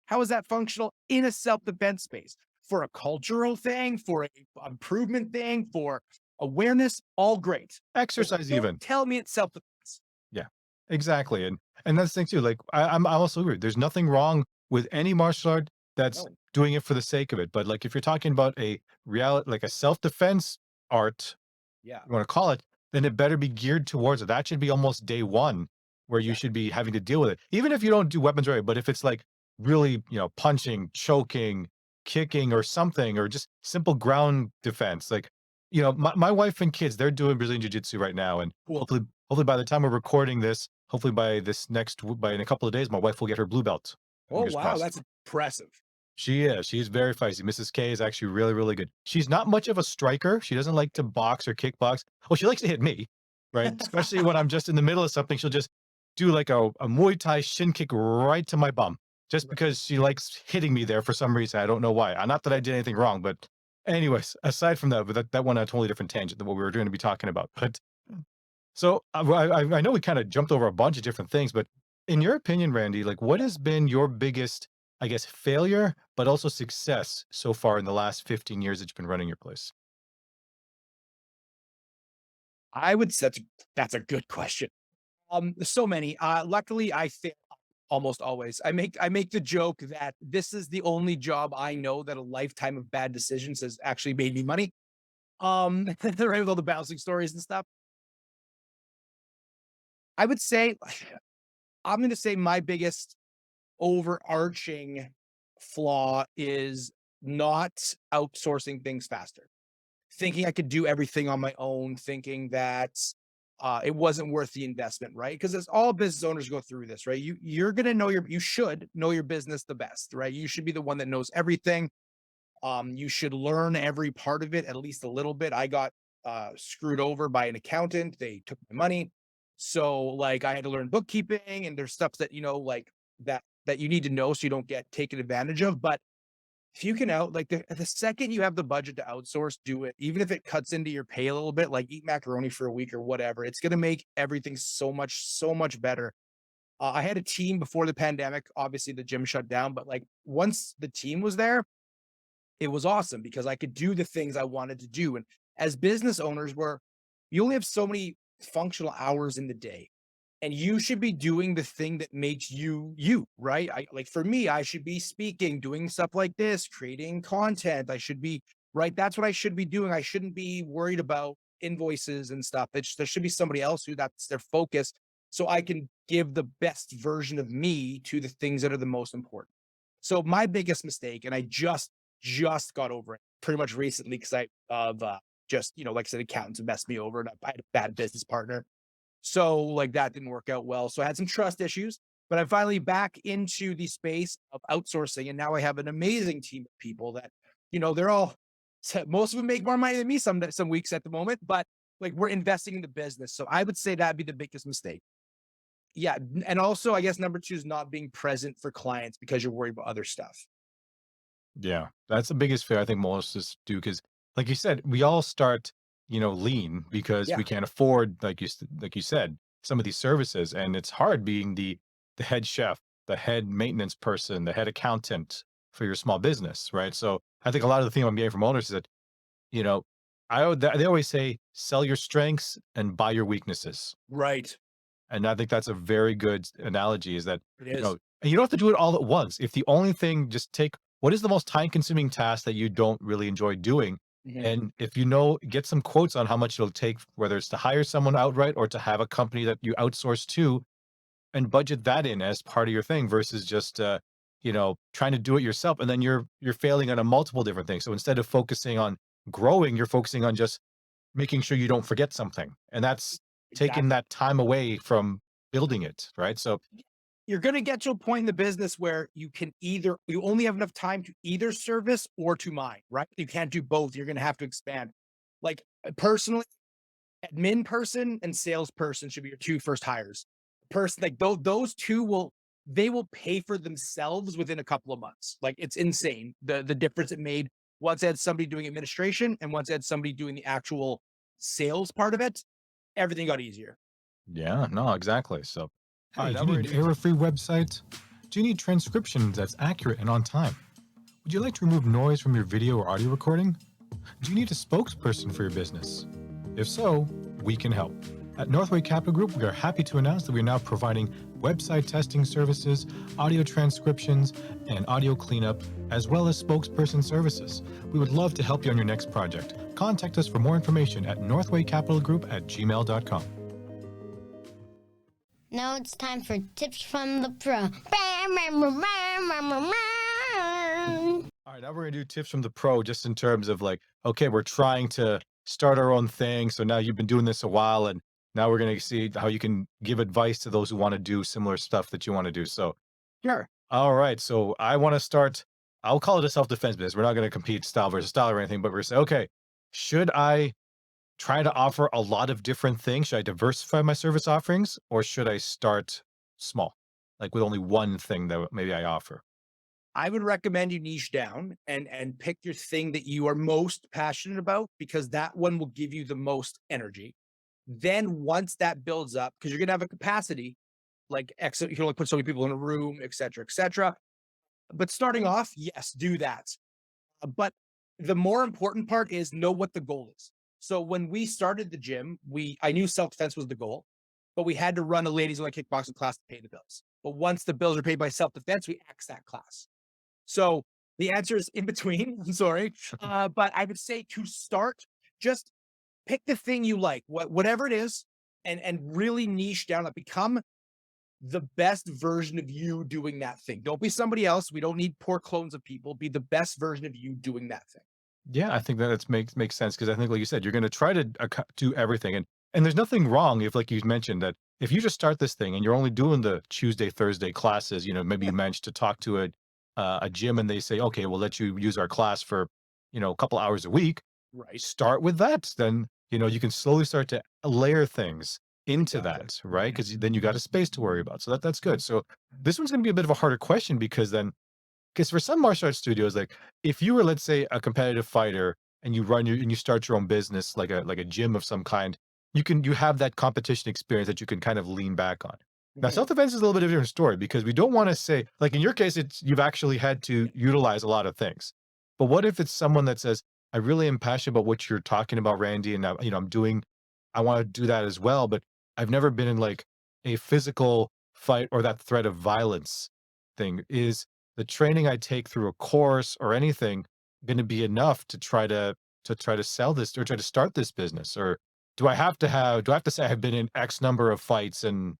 how is that functional in a self-defense space? For a cultural thing, for a improvement thing, for awareness, all great. But exercise don't even. tell me it's self-defense. Yeah, exactly. And that's the thing too. Like I also agree. There's nothing wrong with any martial art that's No. doing it for the sake of it. But like if you're talking about a reality, like a self-defense art, Yeah, you want to call it, then it better be geared towards it. That should be almost day one where you yeah, should be having to deal with it. Even if you don't do weapons right, but if it's like really, punching, choking, kicking or something, or just simple ground defense, like, my wife and kids, they're doing Brazilian Jiu-Jitsu right now. And cool. hopefully by the time we're recording this, hopefully by in a couple of days, my wife will get her blue belt. Oh, Fingers wow, crossed. that's impressive. She is. She's very feisty. Mrs. K is actually really, really good. She's not much of a striker. She doesn't like to box or kickbox. Oh, she likes to hit me, right? Especially when I'm just in the middle of something. She'll just do like a Muay Thai shin kick right to my bum just Right. because she likes hitting me there for some reason. I don't know why. Not that I did anything wrong, but anyways, aside from that, but that went on a totally different tangent than what we were going to be talking about. But so I know we kind of jumped over a bunch of different things, but in your opinion, Randy, like what has been your biggest, I guess, failure, but also success so far in the last 15 years that you've been running your place? I would say that's a good question. So many. Luckily, I fail almost always. I make the joke that this is the only job I know that a lifetime of bad decisions has actually made me money. Right, with all the bouncing stories and stuff. I would say I'm going to say my biggest overarching flaw is not outsourcing things faster. Thinking I could do everything on my own, thinking that it wasn't worth the investment, right? Because as all business owners go through this, right? You're gonna know you should know your business the best, right? You should be the one that knows everything. You should learn every part of it at least a little bit. I got screwed over by an accountant. They took my money. So like I had to learn bookkeeping and there's stuff that like that you need to know so you don't get taken advantage of. But if you can like the second you have the budget to outsource, do it. Even if it cuts into your pay a little bit, like eat macaroni for a week or whatever. It's gonna make everything so much better. I had a team before the pandemic. Obviously, the gym shut down, but like once the team was there, it was awesome because I could do the things I wanted to do. And as business owners, where you only have so many functional hours in the day, and you should be doing the thing that makes you you, right? I like for me, I should be speaking, doing stuff like this, creating content. I should be right. That's what I should be doing. I shouldn't be worried about invoices and stuff. There should be somebody else who that's their focus, so I can give the best version of me to the things that are the most important. So my biggest mistake, and I just got over it pretty much recently because I of just like I said, accountants have messed me over, and I had a bad business partner, so like that didn't work out well. So I had some trust issues, but I'm finally back into the space of outsourcing, and now I have an amazing team of people that they're all most of them make more money than me some weeks at the moment, but like we're investing in the business. So I would say that'd be the biggest mistake. Yeah, and also I guess number two is not being present for clients because you're worried about other stuff. Yeah, that's the biggest fear I think most of us do because, like you said, we all start, lean because Yeah, we can't afford, like you said, some of these services, and it's hard being the head chef, the head maintenance person, the head accountant for your small business, right? So I think a lot of the theme I'm getting from owners is that, you know, they always say sell your strengths and buy your weaknesses. right. And I think that's a very good analogy is that, It is. and you don't have to do it all at once. If the only thing, just take what is the most time consuming task that you don't really enjoy doing. Mhm. And if get some quotes on how much it'll take, whether it's to hire someone outright or to have a company that you outsource to and budget that in as part of your thing versus just, trying to do it yourself. And then you're failing on a multiple different things. So instead of focusing on growing, you're focusing on just making sure you don't forget something. And that's taking Exactly. that time away from building it, right? So, You're going to get to a point in the business where you only have enough time to either service or to mine, right? You can't do both. You're going to have to expand. Like personally, admin person and salesperson should be your two first hires. Person like those two will pay for themselves within a couple of months. Like it's insane the difference it made. Once I had somebody doing administration and once I had somebody doing the actual sales part of it, everything got easier. yeah, no, exactly. So, All hey, right, do I'm you need ready. an error-free website? Do you need transcription that's accurate and on time? Would you like to remove noise from your video or audio recording? Do you need a spokesperson for your business? If so, we can help. At Northway Capital Group, we are happy to announce that we are now providing website testing services, audio transcriptions, and audio cleanup, as well as spokesperson services. We would love to help you on your next project. Contact us for more information at northwaycapitalgroup@gmail.com. Now it's time for tips from the pro. All right, now we're gonna do tips from the pro, just in terms of like, okay, we're trying to start our own thing. So now you've been doing this a while, and now we're gonna see how you can give advice to those who want to do similar stuff that you want to do. So, Sure. all right, so I want to start. I'll call it a self-defense business. We're not gonna compete style versus style or anything, but we're gonna say, okay, should I try to offer a lot of different things? Should I diversify my service offerings, or should I start small, like with only one thing that maybe I offer? I would recommend you niche down and pick your thing that you are most passionate about because that one will give you the most energy. Then once that builds up, because you're gonna have a capacity, like you can only put so many people in a room, et cetera, et cetera. But starting off, yes, do that. But the more important part is know what the goal is. So when we started the gym, I knew self-defense was the goal, but we had to run a ladies only kickboxing class to pay the bills. But once the bills are paid by self-defense, we axed that class. So the answer is in between. I'm sorry. But I would say to start, just pick the thing you like, whatever it is, and really niche down. Like become the best version of you doing that thing. Don't be somebody else. We don't need poor clones of people. Be the best version of you doing that thing. Yeah, I think that makes sense because I think, like you said, you're going to try to do everything, and there's nothing wrong if, like you mentioned, that if you just start this thing and you're only doing the Tuesday, Thursday classes, maybe Yeah. you managed to talk to a gym and they say, okay, we'll let you use our class for, a couple hours a week. Right. Start with that. Then you can slowly start to layer things into Exactly. that, right? Because then you got a space to worry about. So that's good. So this one's going to be a bit of a harder question because then because for some martial arts studios, like if you were, let's say, a competitive fighter and you start your own business, like a gym of some kind, you have that competition experience that you can kind of lean back on. Now, Mhm. self-defense is a little bit of a different story because we don't want to say, like in your case, it's you've actually had to utilize a lot of things. But what if it's someone that says, I really am passionate about what you're talking about, Randy, and I want to do that as well, but I've never been in like a physical fight or that threat of violence thing. Is the training I take through a course or anything going to be enough to try to sell this or try to start this business? Or do I have to say I've been in X number of fights and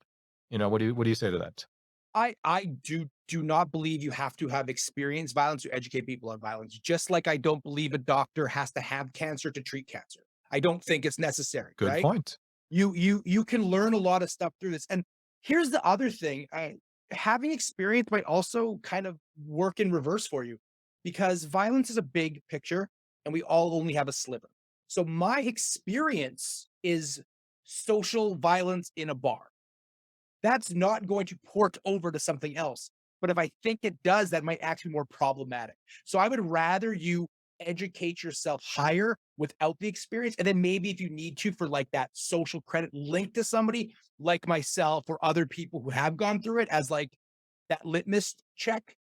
what do you say to that? I do not believe you have to have experienced violence to educate people on violence, just like I don't believe a doctor has to have cancer to treat cancer. I don't think it's necessary, Good right? point. You can learn a lot of stuff through this. And here's the other thing, having experience might also kind of work in reverse for you because violence is a big picture and we all only have a sliver. So my experience is social violence in a bar. That's not going to port over to something else. But if I think it does, that might actually be more problematic. So I would rather you educate yourself higher without the experience. And then maybe if you need to for like that social credit link to somebody like myself or other people who have gone through it as like that litmus check,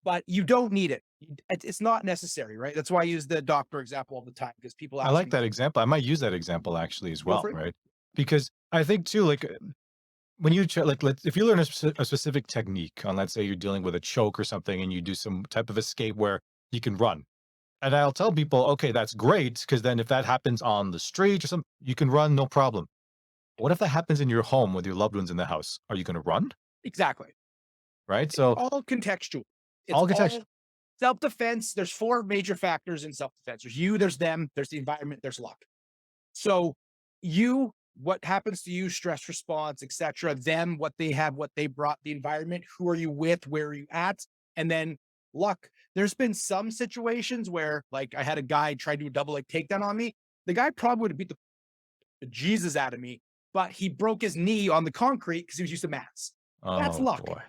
but you don't need it. It's not necessary, right? That's why I use the doctor example all the time because people I ask like me, that example. I might use that example actually as go well, for it. right? Because I think too, like when if you learn a specific technique on, let's say you're dealing with a choke or something, and you do some type of escape where you can run. And I'll tell people, okay, that's great, because then if that happens on the street or something, you can run, no problem. What if that happens in your home with your loved ones in the house? Are you going to run? Exactly. Right. It's So all contextual. It's all all contextual. self-defense. There's four major factors in self-defense. There's you, there's them, there's the environment, there's luck. So you, what happens to you, stress response, etc. Them, what they have, what they brought, the environment, who are you with, where are you at, and then luck. There's been some situations where, like, I had a guy try to do a double leg takedown on me. The guy probably would have beat the Jesus out of me, but he broke his knee on the concrete because he was used to mats. That's Oh luck, boy.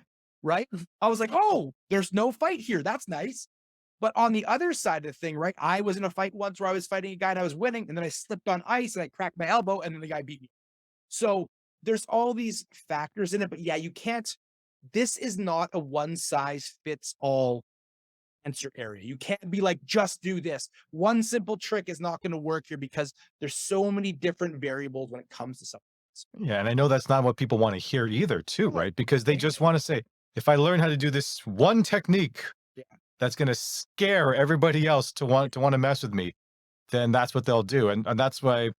right? I was like, oh, there's no fight here. That's nice. But on the other side of the thing, right? I was in a fight once where I was fighting a guy and I was winning, and then I slipped on ice and I cracked my elbow, and then the guy beat me. So there's all these factors in it. But yeah, you can't, this is not a one size fits all answer area. You can't be like, just do this. One simple trick is not going to work here because there's so many different variables when it comes to something. Yeah, and I know that's not what people want to hear either, too, Oh, right? Because they thank just you. want to say, if I learn how to do this one technique Yeah. that's going to scare everybody else to want to mess with me, then that's what they'll do. And that's why,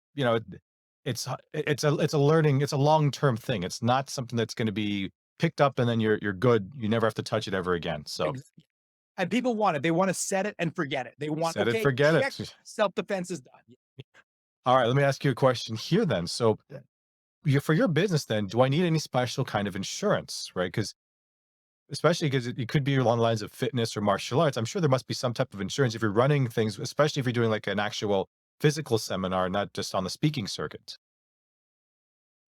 it's a learning, it's a long-term thing. It's not something that's going to be picked up and then you're good. You never have to touch it ever again. So Ex- And people want it. They want to set it and forget it. They want, set it, okay, forget check, it. self defense is done. All right, let me ask you a question here then. So for your business then, do I need any special kind of insurance, right? Because especially because it could be along the lines of fitness or martial arts. I'm sure there must be some type of insurance if you're running things, especially if you're doing like an actual physical seminar, not just on the speaking circuit.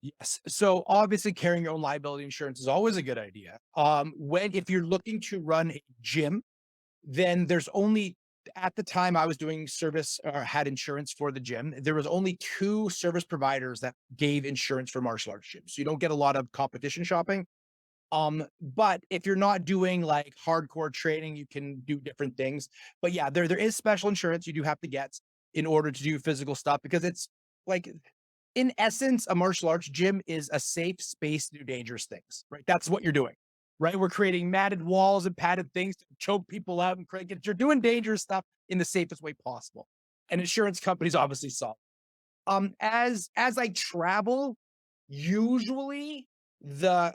Yes. So obviously carrying your own liability insurance is always a good idea. When if you're looking to run a gym, then there's only at the time I was doing service or had insurance for the gym, there was only two service providers that gave insurance for martial arts gyms. So you don't get a lot of competition shopping. But if you're not doing like hardcore training, you can do different things. But yeah, there is special insurance you do have to get in order to do physical stuff because it's like in essence, a martial arts gym is a safe space to do dangerous things, right? That's what you're doing, right? We're creating matted walls and padded things to choke people out and create, you're doing dangerous stuff in the safest way possible. And insurance companies obviously solve. As I travel, usually the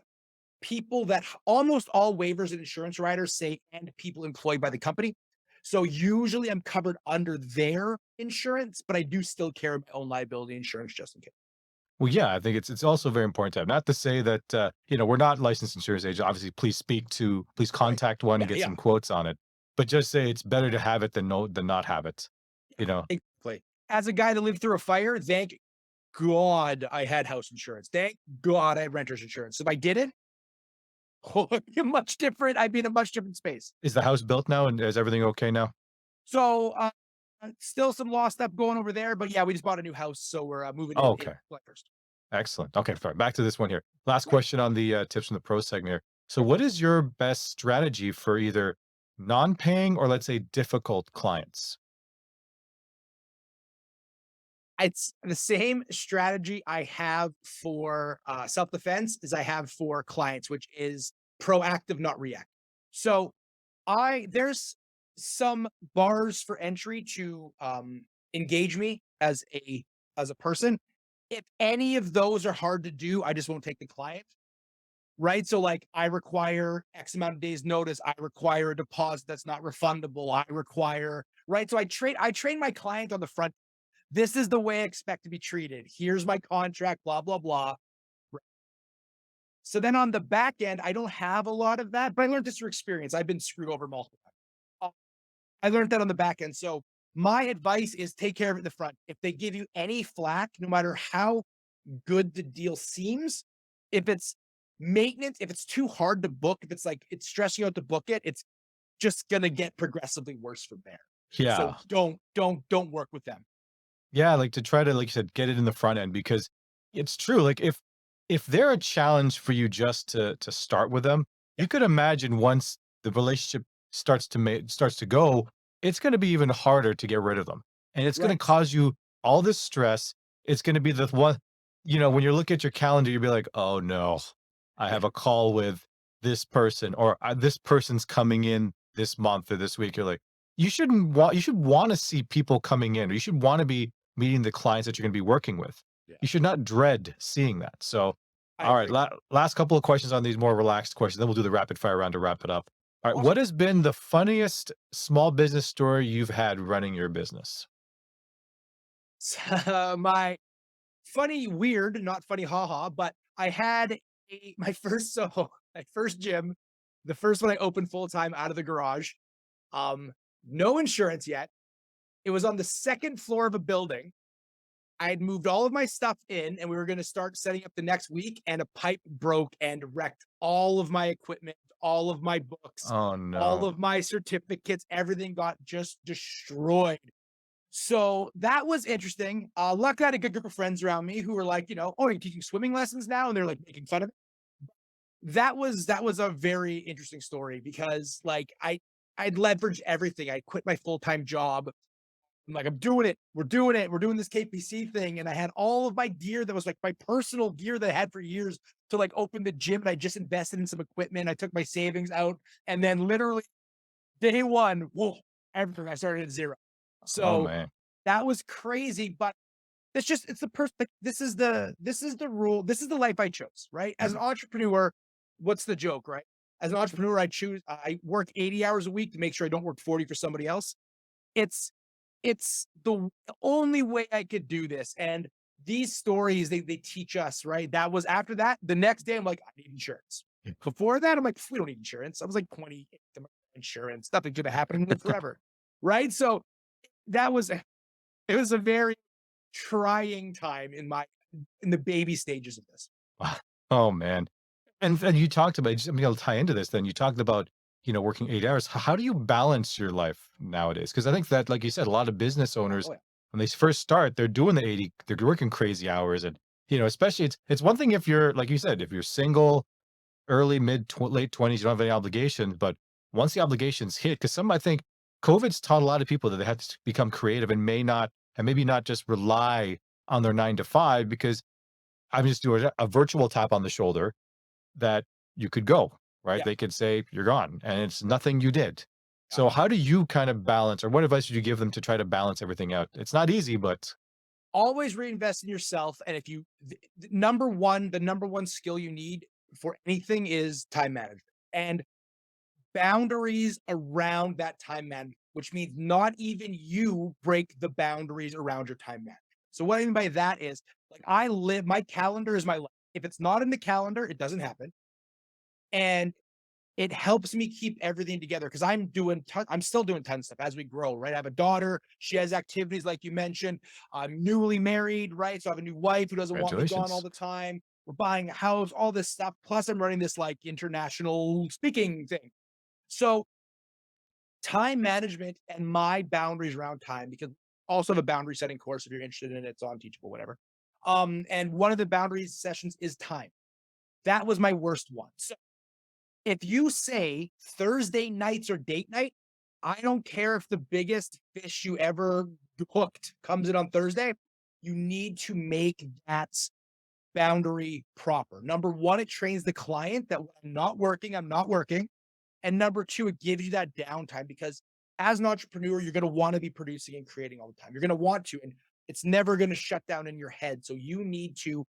people that almost all waivers and insurance riders say and people employed by the company. So usually I'm covered under their insurance, but I do still carry my own liability insurance just in case. Well, yeah, I think it's also very important to have. Not to say that we're not licensed insurance agents. Obviously, please Right. contact one and Yeah, get yeah, some quotes on it. But just say it's better to have it than not have it. You know, exactly. As a guy that lived through a fire, thank God I had house insurance. Thank God I had renter's insurance. If I didn't, much different. I'd be in a much different space. Is the house built now, and is everything okay now? So, still some lost stuff going over there, but yeah, we just bought a new house, so we're moving Oh, in okay. July 1st. Excellent. Okay, fine. Back to this one here. Last Yeah. question on the tips from the pro segment here. So, what is your best strategy for either non-paying or, let's say, difficult clients? It's the same strategy I have for self-defense as I have for clients, which is proactive, not react. So there's some bars for entry to engage me as a person. If any of those are hard to do, I just won't take the client. Right. So like I require X amount of days notice. I require a deposit that's not refundable. I require right. So I train my client on the front. This is the way I expect to be treated. Here's my contract, blah, blah, blah. So then on the back end, I don't have a lot of that, but I learned this through experience. I've been screwed over multiple times. I learned that on the back end. So my advice is take care of it in the front. If they give you any flack, no matter how good the deal seems, if it's maintenance, if it's too hard to book, if it's like it's stressing you out to book it, it's just gonna get progressively worse from there. So Yeah. don't work with them. Yeah, like to try to, like you said, get it in the front end because it's true. Like if they're a challenge for you just to start with them, Yeah. you could imagine once the relationship starts to go, it's going to be even harder to get rid of them, and it's going to Right. cause you all this stress. It's going to be the one, when you look at your calendar, you'll be like, oh no, I Yeah. have a call with this person, or this person's coming in this month or this week. You're like, you should want to see people coming in, or you should want to be meeting the clients that you're going to be working with. Yeah. You should not dread seeing that. So, I all right, agree. last couple of questions on these more relaxed questions. Then we'll do the rapid fire round to wrap it up. All right, what Awesome. has been the funniest small business story you've had running your business? So, my funny, weird, not funny, haha, but I had my first, my first gym, the first one I opened full time out of the garage. Um, no insurance yet. It was on the second floor of a building. I had moved all of my stuff in and we were going to start setting up the next week, and a pipe broke and wrecked all of my equipment, all of my books, Oh all no. of my certificates. Everything got just destroyed. So that was interesting. Luckily, I had a good group of friends around me who were like, oh, you're taking swimming lessons now, and they're like making fun of it. That was a very interesting story because like I'd leveraged everything. I quit my full time job. I'm like, I'm doing it. We're doing it. We're doing this KPC thing. And I had all of my gear that was like my personal gear that I had for years to like open the gym. And I just invested in some equipment. I took my savings out. And then literally day one, whoa, everything, I started at zero. Oh So man. that was crazy. But it's the like, this is the rule. This is the life I chose, right? As an Mhm. entrepreneur, what's the joke, right? As an entrepreneur, I work 80 hours a week to make sure I don't work 40 for somebody else. It's it's the only way I could do this. And these stories, they teach us, right? That was after that. The next day, I'm like, I need insurance. Before that, I'm like, we don't need insurance. I was like 20 insurance. Nothing could have happened. I'm forever. Right. So that was it was a very trying time in the baby stages of this. Wow. Oh man. And you talked about, just, I mean, I'll tie into this then. You talked about, working 8 hours. How do you balance your life nowadays? Because I think that, like you said, a lot of business owners, Oh, yeah. when they first start, they're doing the 80, they're working crazy hours. And, especially it's one thing if you're, like you said, if you're single, early, late 20s, you don't have any obligations. But once the obligations hit, because I think COVID's taught a lot of people that they have to become creative and maybe not just rely on their 9 to 5, because I'm just doing a virtual tap on the shoulder that you could go, right? Yeah. They could say you're gone and it's nothing you did. Yeah. So how do you kind of balance, or what advice would you give them to try to balance everything out? It's not easy, but Always reinvest in yourself. And if you, the number one skill you need for anything is time management and boundaries around that time management, which means not even you break the boundaries around your time management. So what I mean by that is like my calendar is my life. If it's not in the calendar, it doesn't happen. And it helps me keep everything together because I'm still doing ton of stuff as we grow, right? I have a daughter. She has activities like you mentioned. I'm newly married, right? So I have a new wife who doesn't want me gone all congratulations. the time. we're buying a house, all this stuff. Plus, I'm running this like international speaking thing. So, time management and my boundaries around time, because I also have a boundary setting course if you're interested in it. It's on Teachable, whatever. And one of the boundaries sessions is time. That was my worst one. So if you say Thursday nights are date night, I don't care if the biggest fish you ever hooked comes in on Thursday. You need to make that boundary proper. Number one, it trains the client that when I'm not working, I'm not working. And number two, it gives you that downtime because as an entrepreneur, you're going to want to be producing and creating all the time. You're going to want to, and it's never going to shut down in your head. So you need to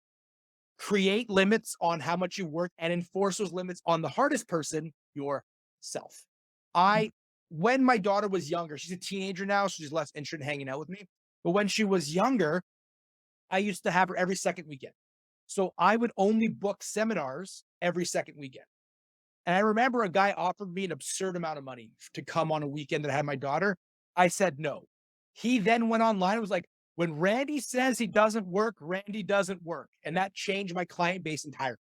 create limits on how much you work and enforce those limits on the hardest person, yourself. When my daughter was younger, she's a teenager now, so she's less interested in hanging out with me. But when she was younger, I used to have her every second weekend. So I would only book seminars every second weekend. And I remember a guy offered me an absurd amount of money to come on a weekend that I had my daughter. I said no. He then went online and was like, when Randy says he doesn't work, Randy doesn't work. And that changed my client base entirely.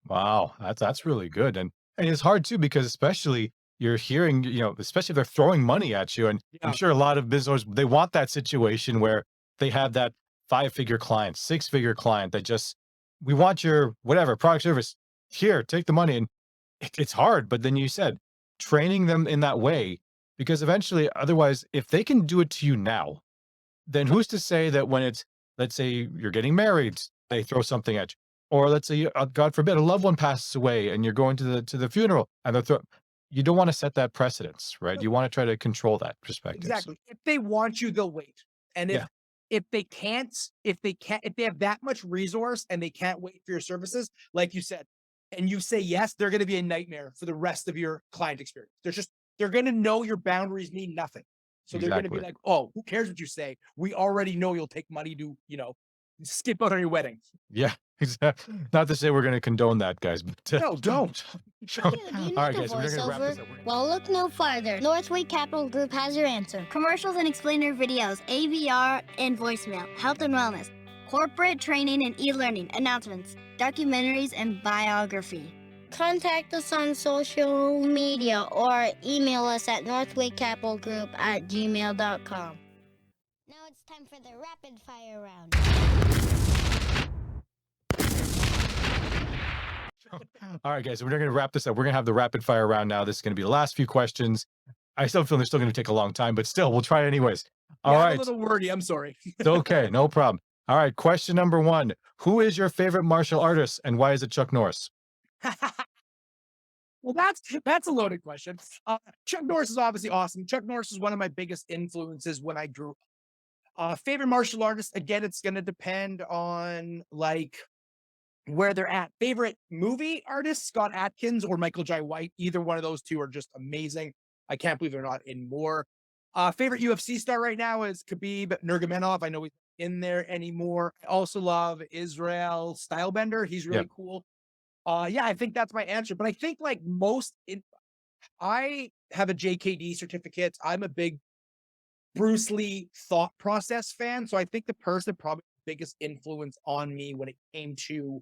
Wow, that's really good. And it's hard too because especially you're hearing, especially if they're throwing money at you. And I'm Yeah. sure a lot of businesses they want that situation where they have that 5-figure client, 6-figure client that just we want your whatever product service here, take the money. And it's hard. But then you said training them in that way because eventually, otherwise, if they can do it to you now, then who's to say that when it's, let's say you're getting married, they throw something at you, or let's say, God forbid, a loved one passes away and you're going to the funeral and they're you don't want to set that precedence, right? You want to try to control that perspective. Exactly. If they want you, they'll wait. And Yeah. if they can't, if they have that much resource and they can't wait for your services, like you said, and you say yes, they're going to be a nightmare for the rest of your client experience. They're going to know your boundaries mean nothing. So they're going to be Exactly. like, oh, who cares what you say? We already know you'll take money to, skip out on your wedding. Yeah, exactly. Not to say we're going to condone that, guys, but No, don't. Do you need All right, a guys, we're gonna wrap this voiceover? up. Well, look no farther. Northway Capital Group has your answer. Commercials and explainer videos, AVR and voicemail, health and wellness, corporate training and e-learning, announcements, documentaries, and biography. Contact us on social media or email us at northwaycapitalgroup@gmail.com. Now it's time for the rapid fire round. All right, guys, we're going to wrap this up. We're going to have the rapid fire round now. This is going to be the last few questions. I still feel they're still going to take a long time, but still, we'll try anyways. All Yeah, I'm right. a little wordy. I'm sorry. It's okay. No problem. All right. Question number 1. Who is your favorite martial artist and why is it Chuck Norris? Well, that's a loaded question. Chuck Norris is obviously awesome. Chuck Norris is one of my biggest influences when I grew up. Favorite martial artist, again, it's going to depend on like where they're at. Favorite movie artist, Scott Adkins or Michael Jai White. Either one of those two are just amazing. I can't believe they're not in more. Favorite UFC star right now is Khabib Nurmagomedov. I know he's not in there anymore. I also love Israel Stylebender. He's really cool. Yeah, I think that's my answer. But I think like I have a JKD certificate. I'm a big Bruce Lee thought process fan. So I think the person probably the biggest influence on me when it came to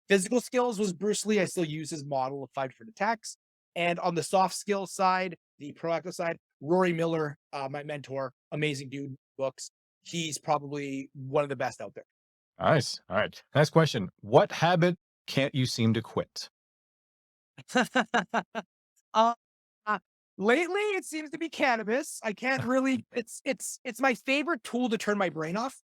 physical skills was Bruce Lee. I still use his model of 5 different attacks. And on the soft skill side, the proactive side, Rory Miller, my mentor, amazing dude, books. He's probably one of the best out there. Nice. All right. Next question. What habit can't you seem to quit? uh, Lately, it seems to be cannabis. I can't really. It's my favorite tool to turn my brain off.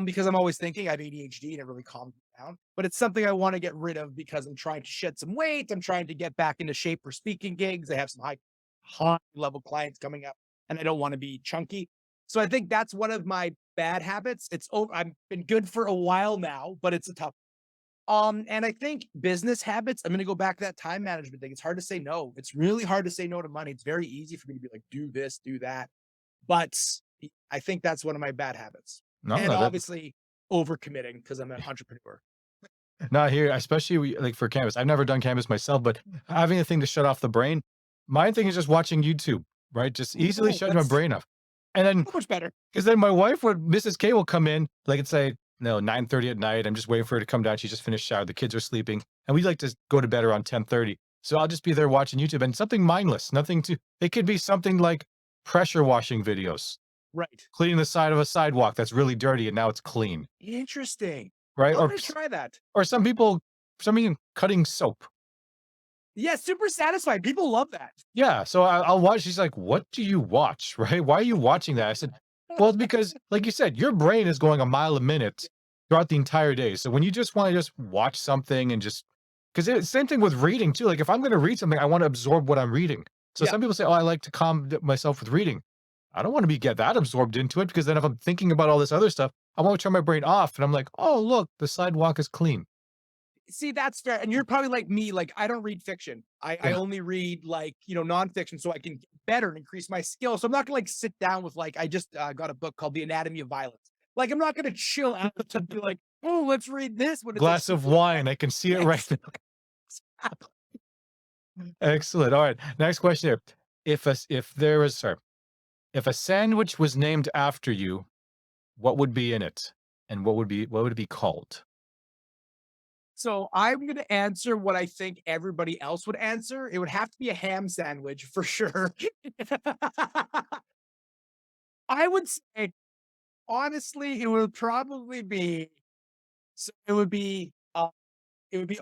Because I'm always thinking I have ADHD and it really calms me down. But it's something I want to get rid of because I'm trying to shed some weight. I'm trying to get back into shape for speaking gigs. I have some high level clients coming up, and I don't want to be chunky. So I think that's one of my bad habits. It's over. I've been good for a while now, but it's a tough. And I think business habits, I'm going to go back to that time management thing. It's hard to say no. It's really hard to say no to money. It's very easy for me to be like, do this, do that. But I think that's one of my bad habits. No, And no, obviously overcommitting because I'm an entrepreneur. not here, especially like for canvas. I've never done canvas myself, but having a thing to shut off the brain. My thing is just watching YouTube, right? Just easily Oh, shutting my that's brain off. And then so much better. because then my wife would, Mrs. K will come in, like and say, no, 9:30 at night. I'm just waiting for her to come down. She just finished shower. The kids are sleeping. And we like to go to bed around 10:30. So I'll just be there watching YouTube and something mindless, nothing to, it could be something like pressure washing videos, Right. cleaning the side of a sidewalk that's really dirty and now it's clean, Interesting. right? I'm Or, gonna try that. or some people, some even cutting soap. Yeah, super satisfying. People love that. Yeah. So I'll watch. She's like, what do you watch? Right? Why are you watching that? I said, well, it's because, like you said, your brain is going a mile a minute throughout the entire day. So when you just want to just watch something and just, because it's same thing with reading too. Like if I'm going to read something, I want to absorb what I'm reading. So Yeah. some people say, oh, I like to calm myself with reading. I don't want to get that absorbed into it because then if I'm thinking about all this other stuff, I want to turn my brain off. And I'm like, oh, look, the sidewalk is clean. See, that's fair. And you're probably like me. Like, I don't read fiction. I Yeah. only read like, nonfiction so I can get better and increase my skill. So I'm not gonna like sit down with like, I just got a book called The Anatomy of Violence. Like, I'm not gonna chill out and be like, oh, let's read this when it's like Glass of wine. I can see it right now. Excellent. All right. Next question here. If a sandwich was named after you, what would be in it? And what would it be called? So I'm gonna answer what I think everybody else would answer. It would have to be a ham sandwich for sure. I would say, honestly, it would probably be. So it would be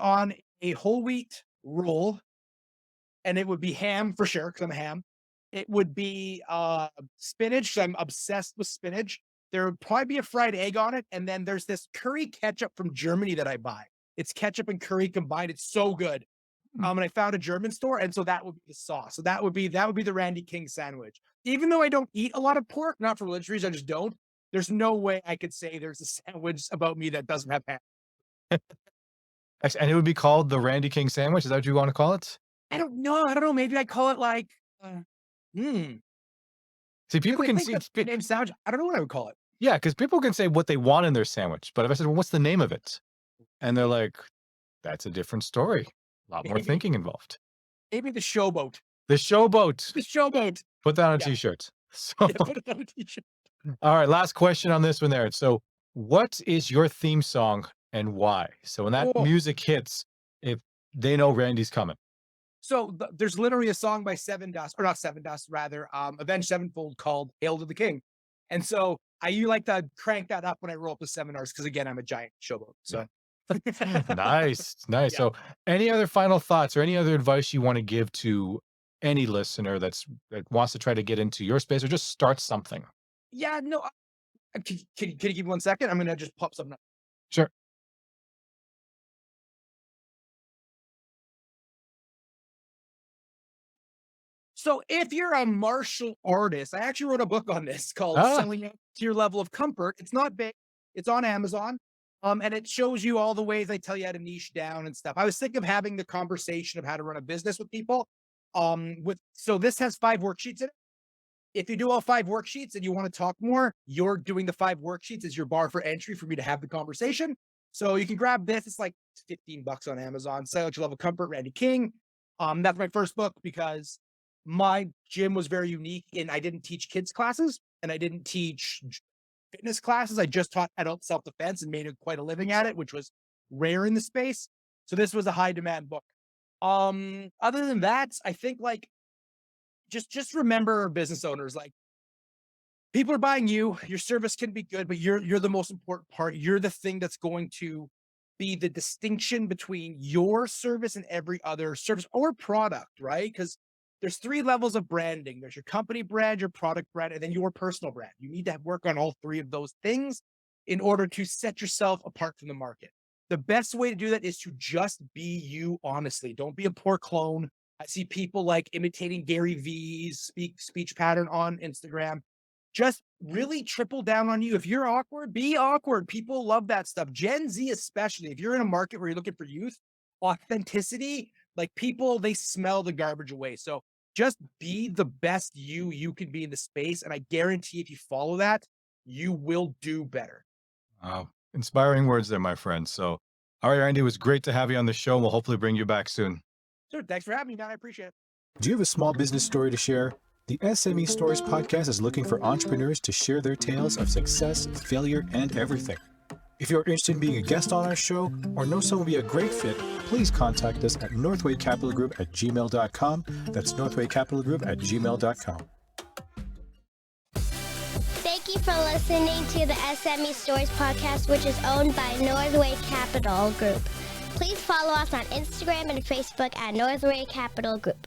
on a whole wheat roll, and it would be ham for sure because I'm a ham. It would be spinach. 'Cause I'm obsessed with spinach. There would probably be a fried egg on it, and then there's this curry ketchup from Germany that I buy. It's ketchup and curry combined. It's so good. And I found a German store, and so that would be the sauce. So that would be the Randy King sandwich. Even though I don't eat a lot of pork, not for religious reasons, I just don't. There's no way I could say there's a sandwich about me that doesn't have ham. And it would be called the Randy King sandwich. Is that what you want to call it? I don't know. I don't know. Maybe I call it like, hmm. See, people can see. Name sandwich. I don't know what I would call it. Yeah, because people can say what they want in their sandwich. But if I said, well, what's the name of it? And they're like, that's a different story. A lot more Maybe. thinking involved. Maybe the showboat. The showboat. The showboat. Put that on a Yeah. t-shirt. So, Yeah, put it on a t-shirt. all right, last question on this one there. So, what is your theme song and why? So when that Oh. music hits, if they know Randy's coming. So there's literally a song by Seven Dust, or not Seven Dust, rather, Avenged Sevenfold called "Hail to the King," and so you like to crank that up when I roll up the seminars because again, I'm a giant showboat. So Nice, nice. Yeah. So, any other final thoughts or any other advice you want to give to any listener that wants to try to get into your space or just start something? Yeah, no. Can you give me 1 second? I'm gonna just pop something up. Sure. So if you're a martial artist, I actually wrote a book on this called Ah. Selling Up to Your Level of Comfort. It's not big. It's on Amazon. And it shows you all the ways I tell you how to niche down and stuff. I was thinking of having the conversation of how to run a business with people. So this has 5 worksheets in it. If you do all 5 worksheets and you want to talk more, you're doing the 5 worksheets as your bar for entry for me to have the conversation. So you can grab this. It's like $15 on Amazon. Selling Up to Your Level of Comfort, Randy King. That's my first book because my gym was very unique in I didn't teach kids classes and I didn't teach fitness classes. I just taught adult self-defense and made quite a living at it, which was rare in the space. So this was a high demand book. Other than that, I think like just remember business owners, like people are buying you, your service can be good, but you're the most important part. You're the thing that's going to be the distinction between your service and every other service or product, right? Because there's 3 levels of branding. There's your company brand, your product brand, and then your personal brand. You need to work on all 3 of those things in order to set yourself apart from the market. The best way to do that is to just be you, honestly. Don't be a poor clone. I see people like imitating Gary V's speech pattern on Instagram. Just really triple down on you. If you're awkward, be awkward. People love that stuff. Gen Z, especially, if you're in a market where you're looking for youth, authenticity, like people, they smell the garbage away. So just be the best you can be in the space. And I guarantee if you follow that, you will do better. Wow. Inspiring words there, my friend. So, all right, Randy, it was great to have you on the show. We'll hopefully bring you back soon. Sure. Thanks for having me, man. I appreciate it. Do you have a small business story to share? The S.M.E. Stories podcast is looking for entrepreneurs to share their tales of success, failure, and everything. If you're interested in being a guest on our show or know someone would be a great fit, please contact us at northwaycapitalgroup@gmail.com. That's northwaycapitalgroup@gmail.com. Thank you for listening to the S.M.E Stories podcast, which is owned by Northway Capital Group. Please follow us on Instagram and Facebook at Northway Capital Group.